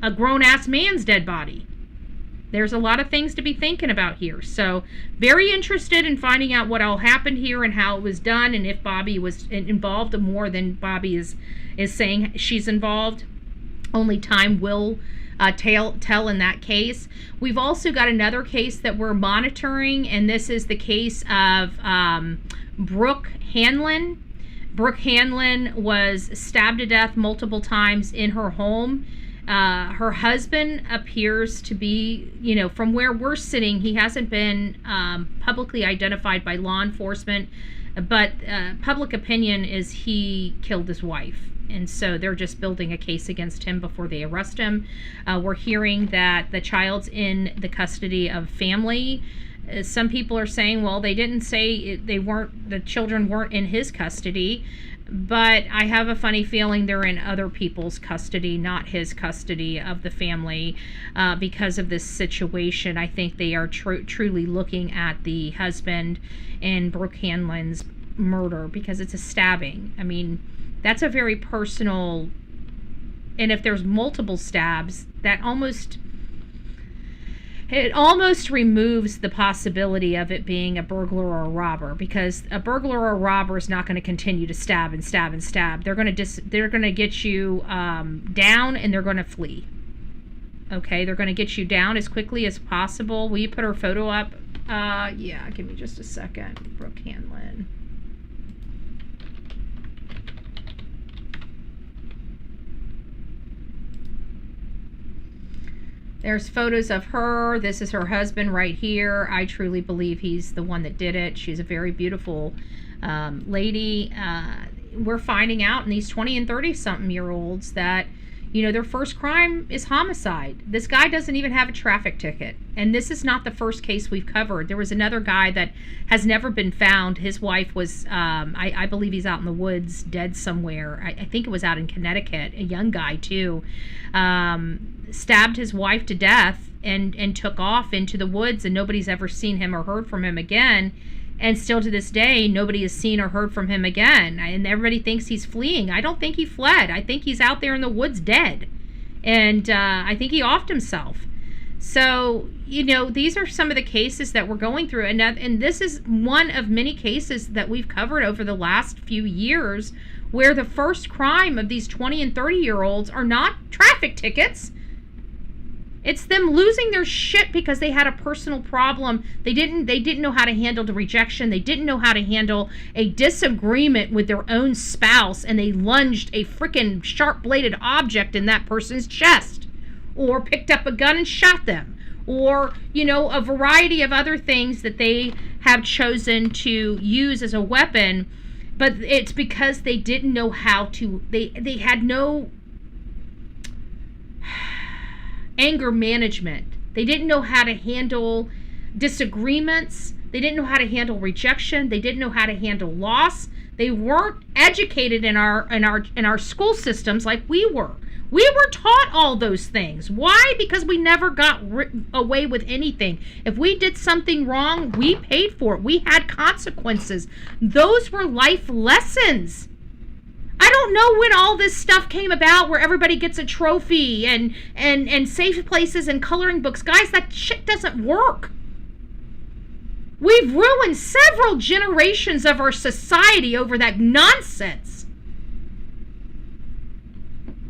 A grown-ass man's dead body. There's a lot of things to be thinking about here. So very interested in finding out what all happened here and how it was done, and if Bobby was involved more than Bobby is saying she's involved. Only time will tell in that case. We've also got another case that we're monitoring, and this is the case of Brooke Hanlon. Brooke Hanlon was stabbed to death multiple times in her home. Her husband appears to be, from where we're sitting, he hasn't been publicly identified by law enforcement, but public opinion is he killed his wife. And so they're just building a case against him before they arrest him. We're hearing that the child's in the custody of family. Some people are saying, well, they didn't say the children weren't in his custody, but I have a funny feeling they're in other people's custody, not his custody of the family, because of this situation. I think they are truly looking at the husband in Brooke Hanlon's murder, because it's a stabbing. I mean, that's a very personal, and if there's multiple stabs, that almost removes the possibility of it being a burglar or a robber, because a burglar or a robber is not going to continue to stab and stab and stab. They're going to get you down, and they're going to flee. Okay, they're going to get you down as quickly as possible. Will you put her photo up? Yeah, give me just a second. Brooke Hanlon. There's photos of her. This is her husband right here. I truly believe he's the one that did it. She's a very beautiful lady. We're finding out in these 20 and 30-something-year-olds that, you know, their first crime is homicide. This guy doesn't even have a traffic ticket. And this is not the first case we've covered. There was another guy that has never been found. His wife was, I believe he's out in the woods, dead somewhere. I think it was out in Connecticut, a young guy too. Stabbed his wife to death and took off into the woods, and nobody's ever seen him or heard from him again. And still to this day, nobody has seen or heard from him again. And everybody thinks he's fleeing. I don't think he fled. I think he's out there in the woods dead. And I think he offed himself. So, you know, these are some of the cases that we're going through. And this is one of many cases that we've covered over the last few years where the first crime of these 20 and 30-year-olds are not traffic tickets. It's them losing their shit because they had a personal problem. They didn't know how to handle the rejection. They didn't know how to handle a disagreement with their own spouse, and they lunged a freaking sharp-bladed object in that person's chest, or picked up a gun and shot them, or, you know, a variety of other things that they have chosen to use as a weapon. But it's because they didn't know how to, they had no anger management. They didn't know how to handle disagreements. They didn't know how to handle rejection. They didn't know how to handle loss. They weren't educated in our school systems like we were. We were taught all those things. Why? Because we never got away with anything. If we did something wrong, we paid for it. We had consequences. Those were life lessons. I don't know when all this stuff came about where everybody gets a trophy and safe places and coloring books. Guys, that shit doesn't work. We've ruined several generations of our society over that nonsense.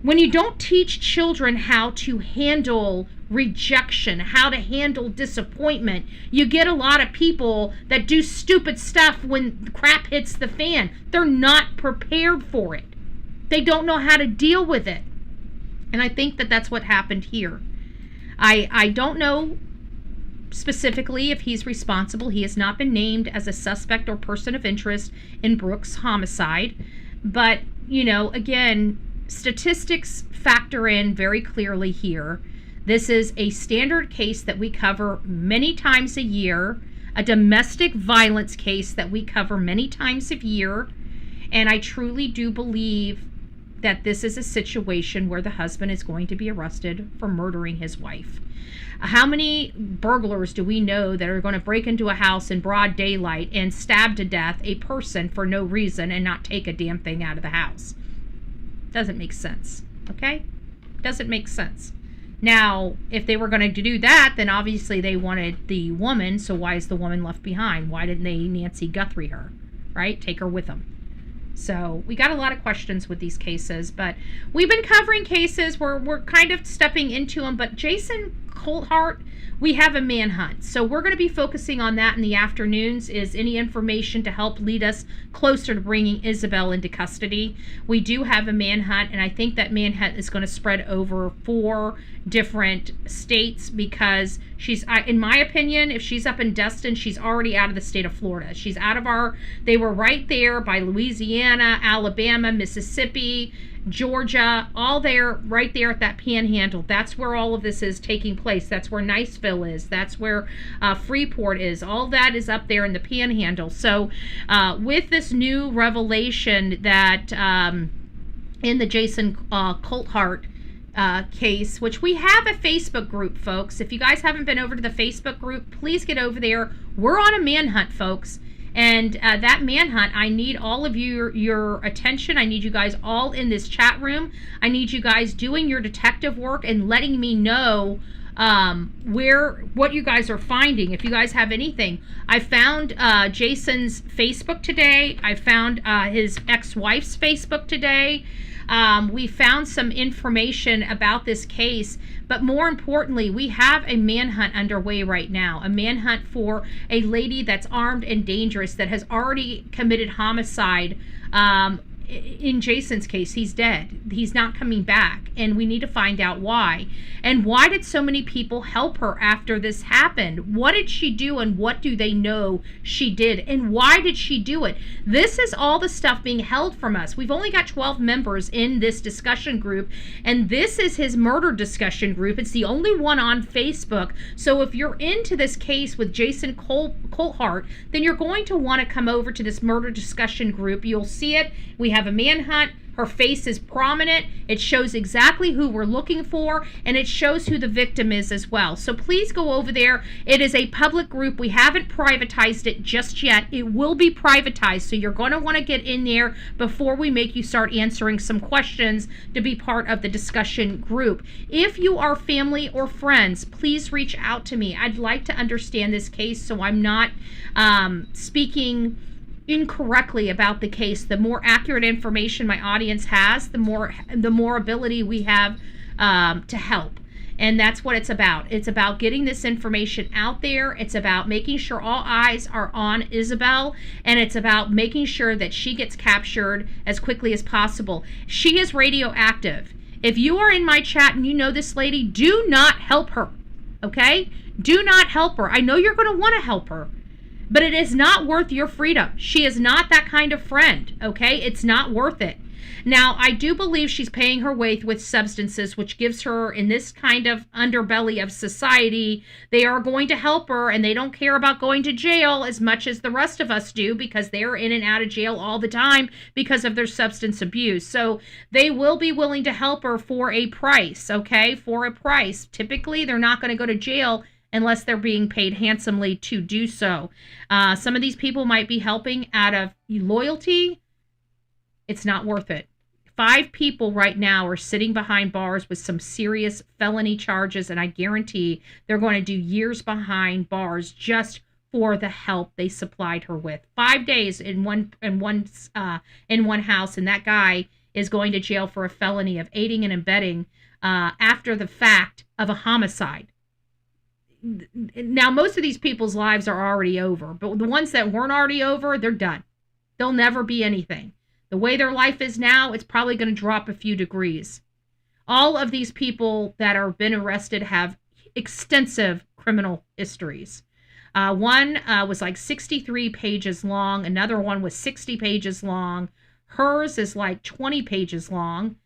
When you don't teach children how to handle rejection, how to handle disappointment, you get a lot of people that do stupid stuff when crap hits the fan. They're not prepared for it. They don't know how to deal with it. And I think that that's what happened here. I don't know specifically if he's responsible. He has not been named as a suspect or person of interest in Brooke's homicide. But, you know, again, statistics factor in very clearly here. This is a standard case that we cover many times a year, a domestic violence case that we cover many times a year, and I truly do believe that this is a situation where the husband is going to be arrested for murdering his wife. How many burglars do we know that are going to break into a house in broad daylight and stab to death a person for no reason and not take a damn thing out of the house? Doesn't make sense, okay? Doesn't make sense. Now, if they were going to do that, then obviously they wanted the woman, so why is the woman left behind? Why didn't they Nancy Guthrie her, right? Take her with them. So we got a lot of questions with these cases, but we've been covering cases where we're kind of stepping into them. But Jason Colhart, we have a manhunt. So we're going to be focusing on that in the afternoons, is any information to help lead us closer to bringing Isabel into custody. We do have a manhunt, and I think that manhunt is going to spread over 4 different states, because she's, in my opinion, if she's up in Destin, she's already out of the state of Florida. She's out of they were right there by Louisiana, Alabama, Mississippi, Georgia, all there, right there at that panhandle. That's where all of this is taking place. That's where Niceville is. That's where Freeport is. All that is up there in the panhandle. So with this new revelation that in the Jason Colhart case, which we have a Facebook group, folks. If you guys haven't been over to the Facebook group, please get over there. We're on a manhunt, folks. And that manhunt, I need all of your attention. I need you guys all in this chat room. I need you guys doing your detective work and letting me know what you guys are finding. If you guys have anything, I found Jason's Facebook today. I found his ex-wife's Facebook today. We found some information about this case, but more importantly, we have a manhunt underway right now, a manhunt for a lady that's armed and dangerous that has already committed homicide. In Jason's case, he's dead. He's not coming back, and we need to find out why. And why did so many people help her after this happened? What did she do, and what do they know she did, and why did she do it? This is all the stuff being held from us. We've only got 12 members in this discussion group, and this is his murder discussion group. It's the only one on Facebook. So if you're into this case with Jason Colhart, then you're going to want to come over to this murder discussion group. You'll see it. We have a manhunt. Her face is prominent. It shows exactly who we're looking for, and it shows who the victim is as well. So please go over there. It is a public group. We haven't privatized it just yet. It will be privatized, so you're going to want to get in there before we make you start answering some questions to be part of the discussion group. If you are family or friends, please reach out to me. I'd like to understand this case so I'm not speaking incorrectly about the case. The more accurate information my audience has, the more ability we have to help. And that's what it's about. It's about getting this information out there. It's about making sure all eyes are on Isabel, and it's about making sure that she gets captured as quickly as possible. She is radioactive. If you are in my chat and you know this lady, do not help her. Okay? Do not help her. I know you're going to want to help her, but it is not worth your freedom. She is not that kind of friend, okay? It's not worth it. Now, I do believe she's paying her way with substances, which gives her, in this kind of underbelly of society, they are going to help her, and they don't care about going to jail as much as the rest of us do, because they're in and out of jail all the time because of their substance abuse. So they will be willing to help her for a price, okay? For a price. Typically, they're not going to go to jail unless they're being paid handsomely to do so. Some of these people might be helping out of loyalty. It's not worth it. 5 people right now are sitting behind bars with some serious felony charges, and I guarantee they're going to do years behind bars just for the help they supplied her with. 5 days in one house, and that guy is going to jail for a felony of aiding and abetting after the fact of a homicide. Now, most of these people's lives are already over, but the ones that weren't already over, they're done. They'll never be anything. The way their life is now, it's probably going to drop a few degrees. All of these people that are been arrested have extensive criminal histories. One was like 63 pages long. Another one was 60 pages long. Hers is like 20 pages long.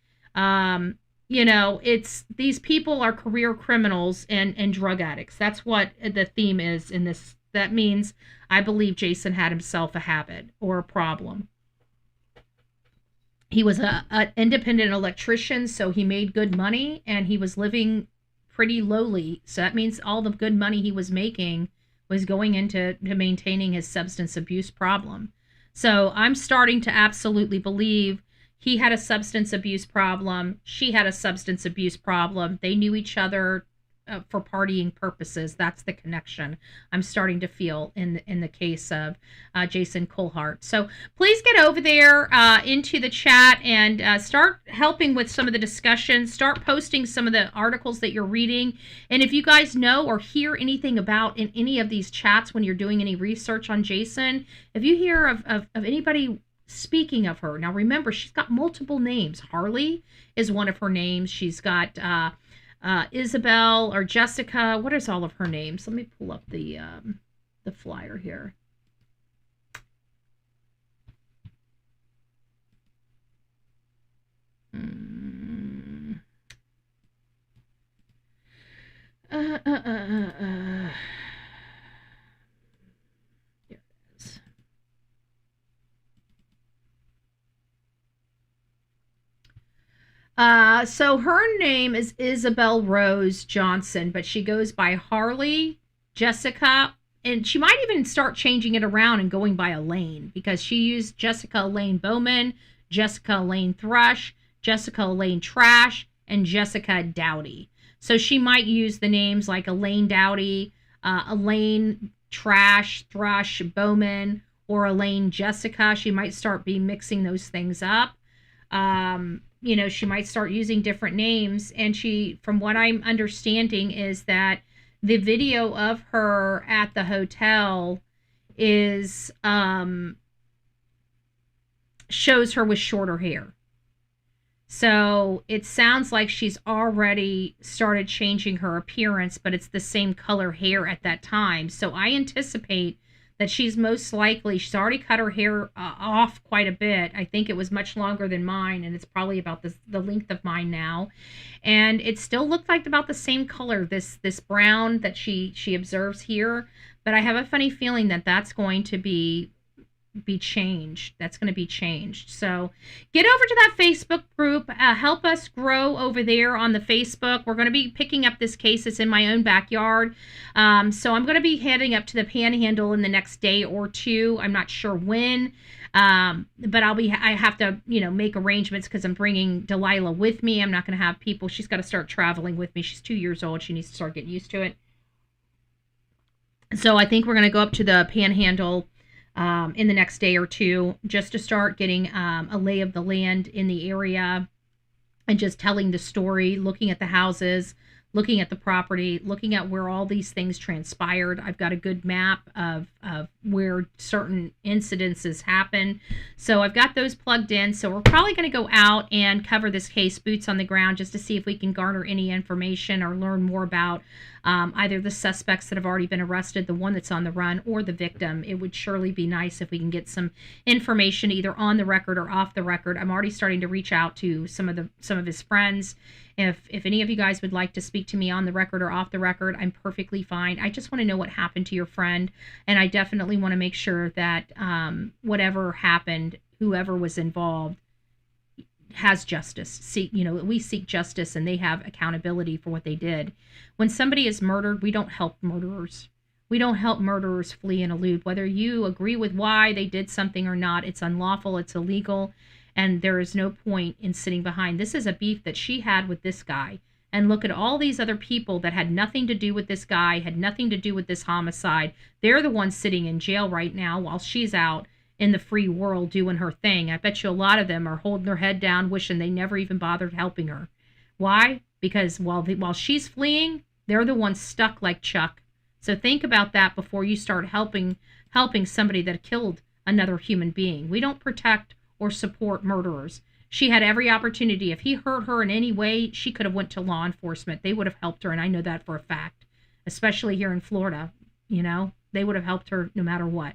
You know, it's these people are career criminals and drug addicts. That's what the theme is in this. That means I believe Jason had himself a habit or a problem. He was an independent electrician, so he made good money, and he was living pretty lowly. So that means all the good money he was making was going into maintaining his substance abuse problem. So I'm starting to absolutely believe he had a substance abuse problem. She had a substance abuse problem. They knew each other for partying purposes. That's the connection I'm starting to feel in the case of Jason Colhart. So please get over there into the chat and start helping with some of the discussions. Start posting some of the articles that you're reading. And if you guys know or hear anything about in any of these chats when you're doing any research on Jason, if you hear of anybody speaking of her, now remember, she's got multiple names. Harley is one of her names. She's got Isabel or Jessica. What is all of her names? Let me pull up the flyer here. Here it is. So her name is Isabel Rose Johnson, but she goes by Harley, Jessica, and she might even start changing it around and going by Elaine, because she used Jessica Elaine Bowman, Jessica Elaine Thrush, Jessica Elaine Trash, and Jessica Dowdy. So she might use the names like Elaine Dowdy, Elaine Trash, Thrush, Bowman, or Elaine Jessica. She might start mixing those things up. She might start using different names. And she, from what I'm understanding, is that the video of her at the hotel is, shows her with shorter hair. So it sounds like she's already started changing her appearance, but it's the same color hair at that time. So I anticipate that she's already cut her hair off quite a bit. I think it was much longer than mine, and it's probably about the length of mine now. And it still looked like about the same color, this brown that she observes here. But I have a funny feeling that that's going to be changed. That's going to be changed. So get over to that Facebook group. Help us grow over there on the Facebook. We're going to be picking up this case. It's in my own backyard. So I'm going to be heading up to the Panhandle in the next day or two. I'm not sure when. But I have to, make arrangements because I'm bringing Delilah with me. I'm not going to have people. She's got to start traveling with me. She's 2 years old. She needs to start getting used to it. So I think we're going to go up to the Panhandle in the next day or two, just to start getting a lay of the land in the area and just telling the story, looking at the houses, looking at the property, looking at where all these things transpired. I've got a good map of where certain incidences happen. So I've got those plugged in. So we're probably going to go out and cover this case, boots on the ground, just to see if we can garner any information or learn more about either the suspects that have already been arrested, the one that's on the run, or the victim. It would surely be nice if we can get some information either on the record or off the record. I'm already starting to reach out to some of his friends. If any of you guys would like to speak to me on the record or off the record, I'm perfectly fine. I just want to know what happened to your friend, and I definitely want to make sure that whatever happened, whoever was involved, has justice. We seek justice, and they have accountability for what they did. When somebody is murdered, we don't help murderers. We don't help murderers flee and elude. Whether you agree with why they did something or not, it's unlawful, it's illegal, and there is no point in sitting behind. This is a beef that she had with this guy. And look at all these other people that had nothing to do with this guy, had nothing to do with this homicide. They're the ones sitting in jail right now while she's out in the free world doing her thing. I bet you a lot of them are holding their head down, wishing they never even bothered helping her. Why? Because while she's fleeing, they're the ones stuck like Chuck. So think about that before you start helping somebody that killed another human being. We don't protect or support murderers. She had every opportunity. If he hurt her in any way, she could have went to law enforcement. They would have helped her, and I know that for a fact. Especially here in Florida, they would have helped her no matter what.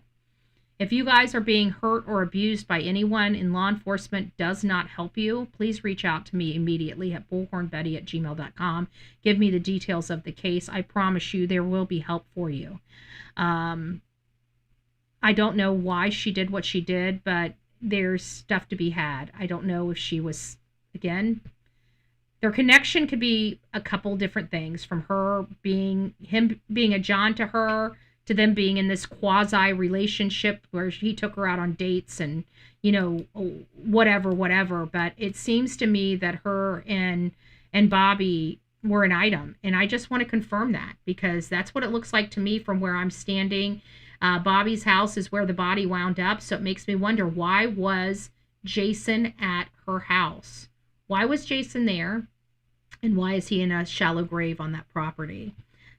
If you guys are being hurt or abused by anyone in law enforcement does not help you, please reach out to me immediately at bullhornbetty@gmail.com. Give me the details of the case. I promise you there will be help for you. I don't know why she did what she did, but there's stuff to be had. I don't know if she was, again, their connection could be a couple different things, from him being a John to her, to them being in this quasi relationship where he took her out on dates and, whatever. But it seems to me that her and Bobby were an item. And I just want to confirm that, because that's what it looks like to me from where I'm standing. Bobby's house is where the body wound up. So it makes me wonder, why was Jason at her house? Why was Jason there? And why is he in a shallow grave on that property?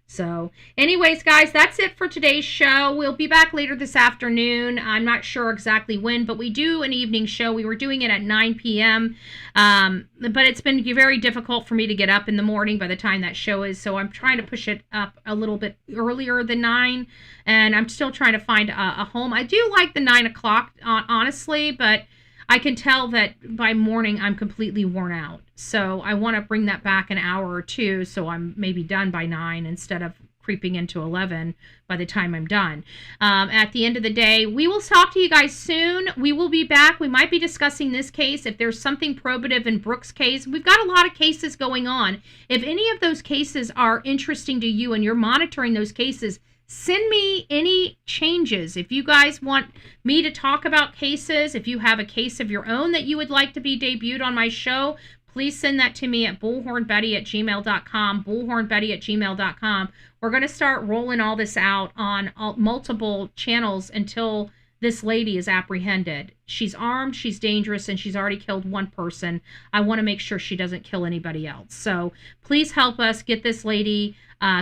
So anyways, guys, that's it for today's show. We'll be back later this afternoon. I'm not sure exactly when, but we do an evening show. We were doing it at 9 p.m. But it's been very difficult for me to get up in the morning by the time that show is. So I'm trying to push it up a little bit earlier than 9. And I'm still trying to find a home. I do like the 9 o'clock, honestly, but I can tell that by morning I'm completely worn out. So I want to bring that back an hour or two so I'm maybe done by 9 instead of creeping into 11 by the time I'm done. At the end of the day, we will talk to you guys soon. We will be back. We might be discussing this case. If there's something probative in Brooke's case, we've got a lot of cases going on. If any of those cases are interesting to you and you're monitoring those cases, send me any changes. If you guys want me to talk about cases, if you have a case of your own that you would like to be debuted on my show, please send that to me at bullhornbetty@gmail.com, bullhornbetty@gmail.com. We're going to start rolling all this out on multiple channels until this lady is apprehended. She's armed, she's dangerous, and she's already killed one person. I want to make sure she doesn't kill anybody else. So please help us get this lady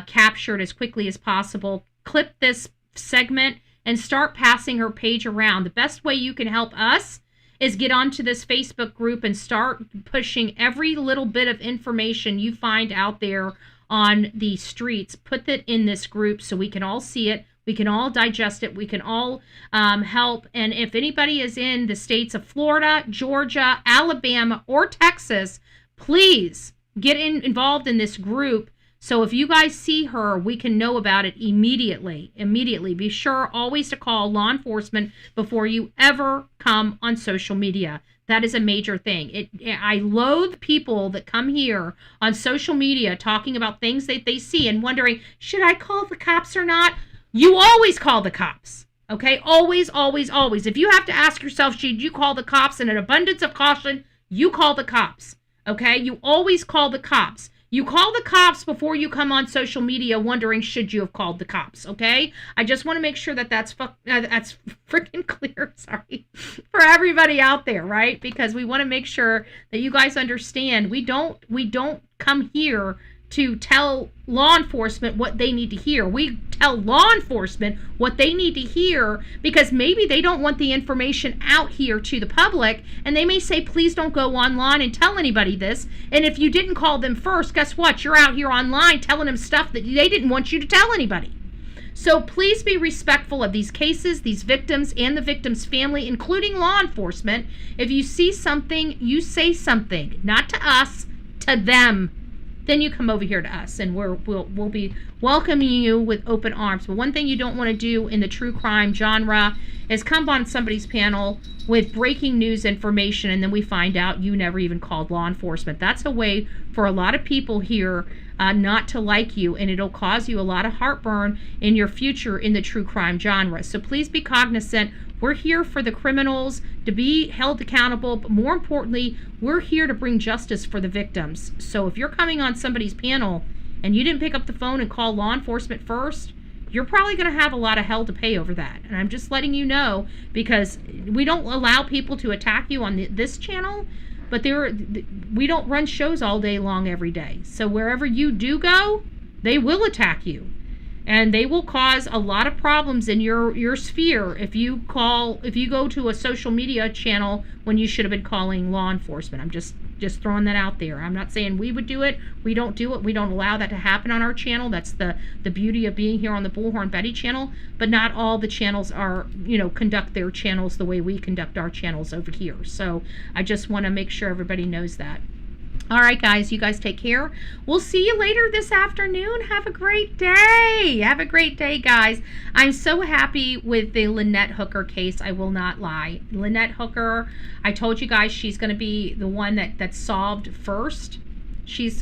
captured as quickly as possible. Clip this segment and start passing her page around. The best way you can help us is get onto this Facebook group and start pushing every little bit of information you find out there on the streets. Put that in this group so we can all see it. We can all digest it. We can all help. And if anybody is in the states of Florida, Georgia, Alabama, or Texas, please get involved in this group. So if you guys see her, we can know about it immediately. Be sure always to call law enforcement before you ever come on social media. That is a major thing. I loathe people that come here on social media talking about things that they see and wondering, should I call the cops or not? You always call the cops. Okay? Always, always, always. If you have to ask yourself, should you call the cops in an abundance of caution, you call the cops. Okay? You always call the cops. You call the cops before you come on social media wondering, should you have called the cops, okay? I just want to make sure that that's freaking clear, sorry, for everybody out there, right? Because we want to make sure that you guys understand we don't come here to tell law enforcement what they need to hear. We tell law enforcement what they need to hear because maybe they don't want the information out here to the public, and they may say, please don't go online and tell anybody this. And if you didn't call them first, guess what? You're out here online telling them stuff that they didn't want you to tell anybody. So please be respectful of these cases, these victims, and the victim's family, including law enforcement. If you see something, you say something, not to us, to them. Then you come over here to us, and we'll be welcoming you with open arms. But one thing you don't want to do in the true crime genre is come on somebody's panel with breaking news information, and then we find out you never even called law enforcement. That's a way for a lot of people here not to like you, and it'll cause you a lot of heartburn in your future in the true crime genre. So please be cognizant. We're here for the criminals to be held accountable, but more importantly, we're here to bring justice for the victims. So if you're coming on somebody's panel and you didn't pick up the phone and call law enforcement first, you're probably going to have a lot of hell to pay over that. And I'm just letting you know, because we don't allow people to attack you on this channel, but we don't run shows all day long every day. So wherever you do go, they will attack you. And they will cause a lot of problems in your sphere if you go to a social media channel when you should have been calling law enforcement. I'm just throwing that out there. I'm not saying we would do it. We don't do it. We don't allow that to happen on our channel. That's the beauty of being here on the Bullhorn Betty channel. But not all the channels are, conduct their channels the way we conduct our channels over here. So I just want to make sure everybody knows that. All right, guys, you guys take care. We'll see you later this afternoon. Have a great day. Have a great day, guys. I'm so happy with the Lynette Hooker case. I will not lie. Lynette Hooker, I told you guys she's going to be the one that's solved first.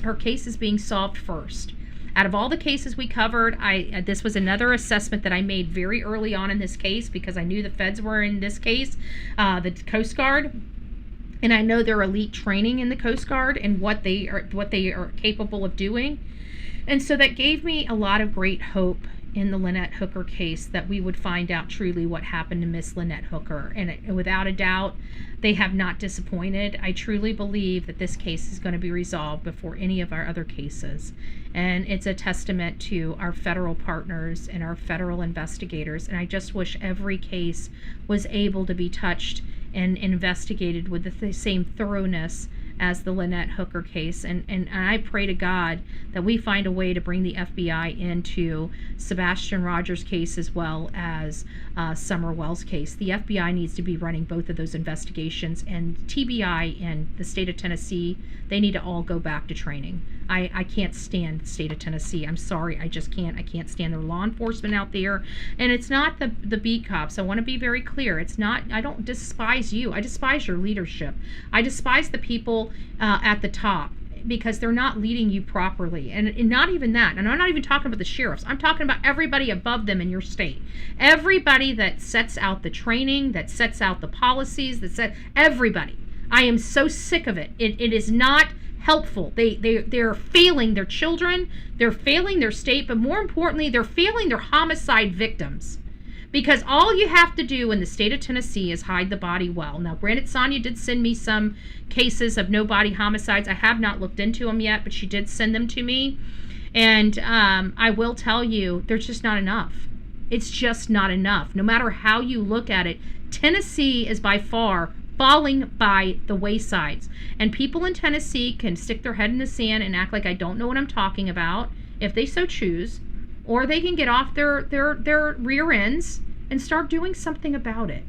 Her case is being solved first. Out of all the cases we covered, this was another assessment that I made very early on in this case because I knew the feds were in this case, the Coast Guard. And I know their elite training in the Coast Guard and what they are capable of doing. And so that gave me a lot of great hope in the Lynette Hooker case that we would find out truly what happened to Miss Lynette Hooker. And without a doubt, they have not disappointed. I truly believe that this case is going to be resolved before any of our other cases. And it's a testament to our federal partners and our federal investigators. And I just wish every case was able to be touched and investigated with the same thoroughness as the Lynette Hooker case. And I pray to God that we find a way to bring the FBI into Sebastian Rogers' case as well as Summer Wells' case. The FBI needs to be running both of those investigations, and TBI and the state of Tennessee, they need to all go back to training. I can't stand the state of Tennessee. I'm sorry, I just can't. I can't stand their law enforcement out there. And it's not the beat cops. I want to be very clear. It's not, I don't despise you. I despise your leadership. I despise the people at the top, because they're not leading you properly. And not even that. And I'm not even talking about the sheriffs. I'm talking about everybody above them in your state. Everybody that sets out the training, that sets out the policies, everybody. I am so sick of it. It is not helpful. They're failing their children, they're failing their state, but more importantly, they're failing their homicide victims. Because all you have to do in the state of Tennessee is hide the body well. Now, granted, Sonia did send me some cases of no body homicides. I have not looked into them yet, but she did send them to me. And I will tell you, there's just not enough. It's just not enough. No matter how you look at it, Tennessee is by far falling by the waysides. And people in Tennessee can stick their head in the sand and act like I don't know what I'm talking about, if they so choose. Or they can get off their rear ends and start doing something about it.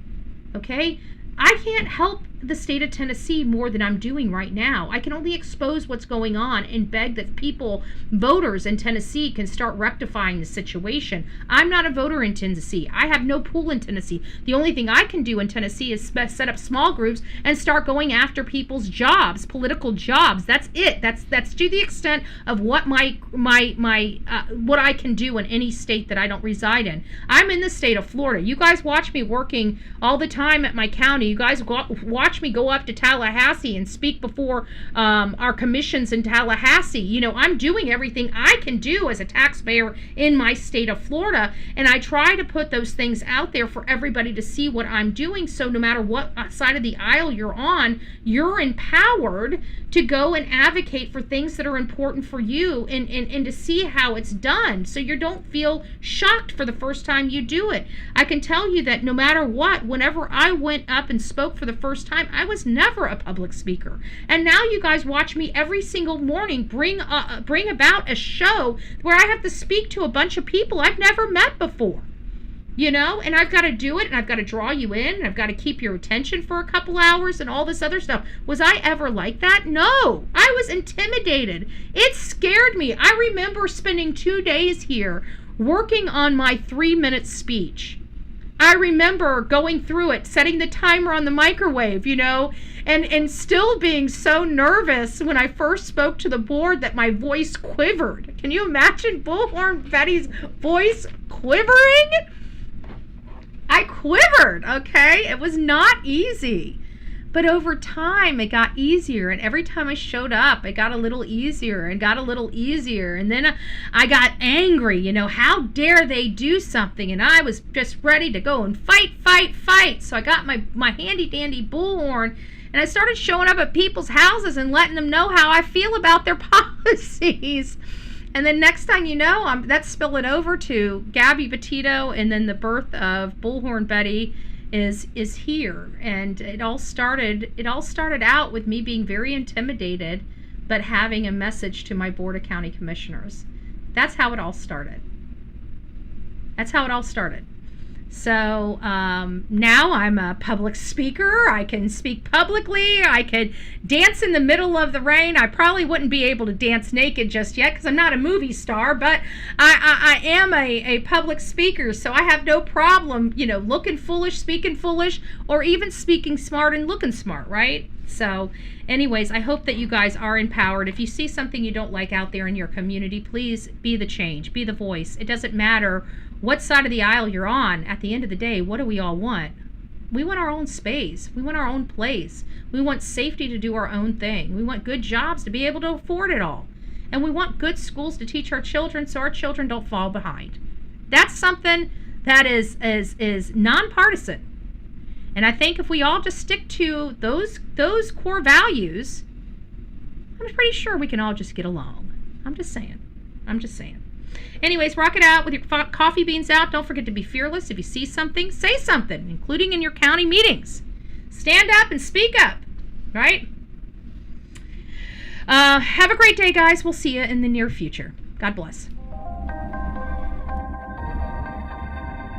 Okay? I can't help the state of Tennessee more than I'm doing right now. I can only expose what's going on and beg that people, voters in Tennessee, can start rectifying the situation. I'm not a voter in Tennessee. I have no pool in Tennessee. The only thing I can do in Tennessee is set up small groups and start going after people's jobs, political jobs. That's it. That's to the extent of what what I can do in any state that I don't reside in. I'm in the state of Florida. You guys watch me working all the time at my county. You guys watch me go up to Tallahassee and speak before our commissions in Tallahassee. You know, I'm doing everything I can do as a taxpayer in my state of Florida, and I try to put those things out there for everybody to see what I'm doing, so no matter what side of the aisle you're on, you're empowered to go and advocate for things that are important for you, and to see how it's done, so you don't feel shocked for the first time you do it. I can tell you that no matter what, whenever I went up and spoke for the first time, I was never a public speaker. And now you guys watch me every single morning bring about a show where I have to speak to a bunch of people I've never met before. You know, and I've got to do it, and I've got to draw you in, and I've got to keep your attention for a couple hours and all this other stuff. Was I ever like that? No. I was intimidated. It scared me. I remember spending 2 days here working on my 3-minute speech. I remember going through it, setting the timer on the microwave, you know, and still being so nervous when I first spoke to the board that my voice quivered. Can you imagine Bullhorn Betty's voice quivering? I quivered, okay? It was not easy. But over time, it got easier. And every time I showed up, it got a little easier and got a little easier. And then I got angry, you know, how dare they do something? And I was just ready to go and fight. So I got my handy-dandy bullhorn, and I started showing up at people's houses and letting them know how I feel about their policies. And then next thing you know, that's spilling over to Gabby Petito, and then the birth of Bullhorn Betty is here. And it all started out with me being very intimidated, but having a message to my Board of County Commissioners. That's how it all started. So now I'm a public speaker. I can speak publicly. I could dance in the middle of the rain. I probably wouldn't be able to dance naked just yet because I'm not a movie star, but I am a public speaker, so I have no problem, you know, looking foolish, speaking foolish, or even speaking smart and looking smart, right? So anyways, I hope that you guys are empowered. If you see something you don't like out there in your community, please be the change, be the voice. It doesn't matter what side of the aisle you're on. At the end of the day, what do we all want? We want our own space. We want our own place. We want safety to do our own thing. We want good jobs to be able to afford it all. And we want good schools to teach our children so our children don't fall behind. That's something that is nonpartisan. And I think if we all just stick to those core values, I'm pretty sure we can all just get along. I'm just saying. Anyways, rock it out with your coffee beans out. Don't forget to be fearless. If you see something, say something, including in your county meetings. Stand up and speak up, right? Have a great day, guys. We'll see you in the near future. God bless.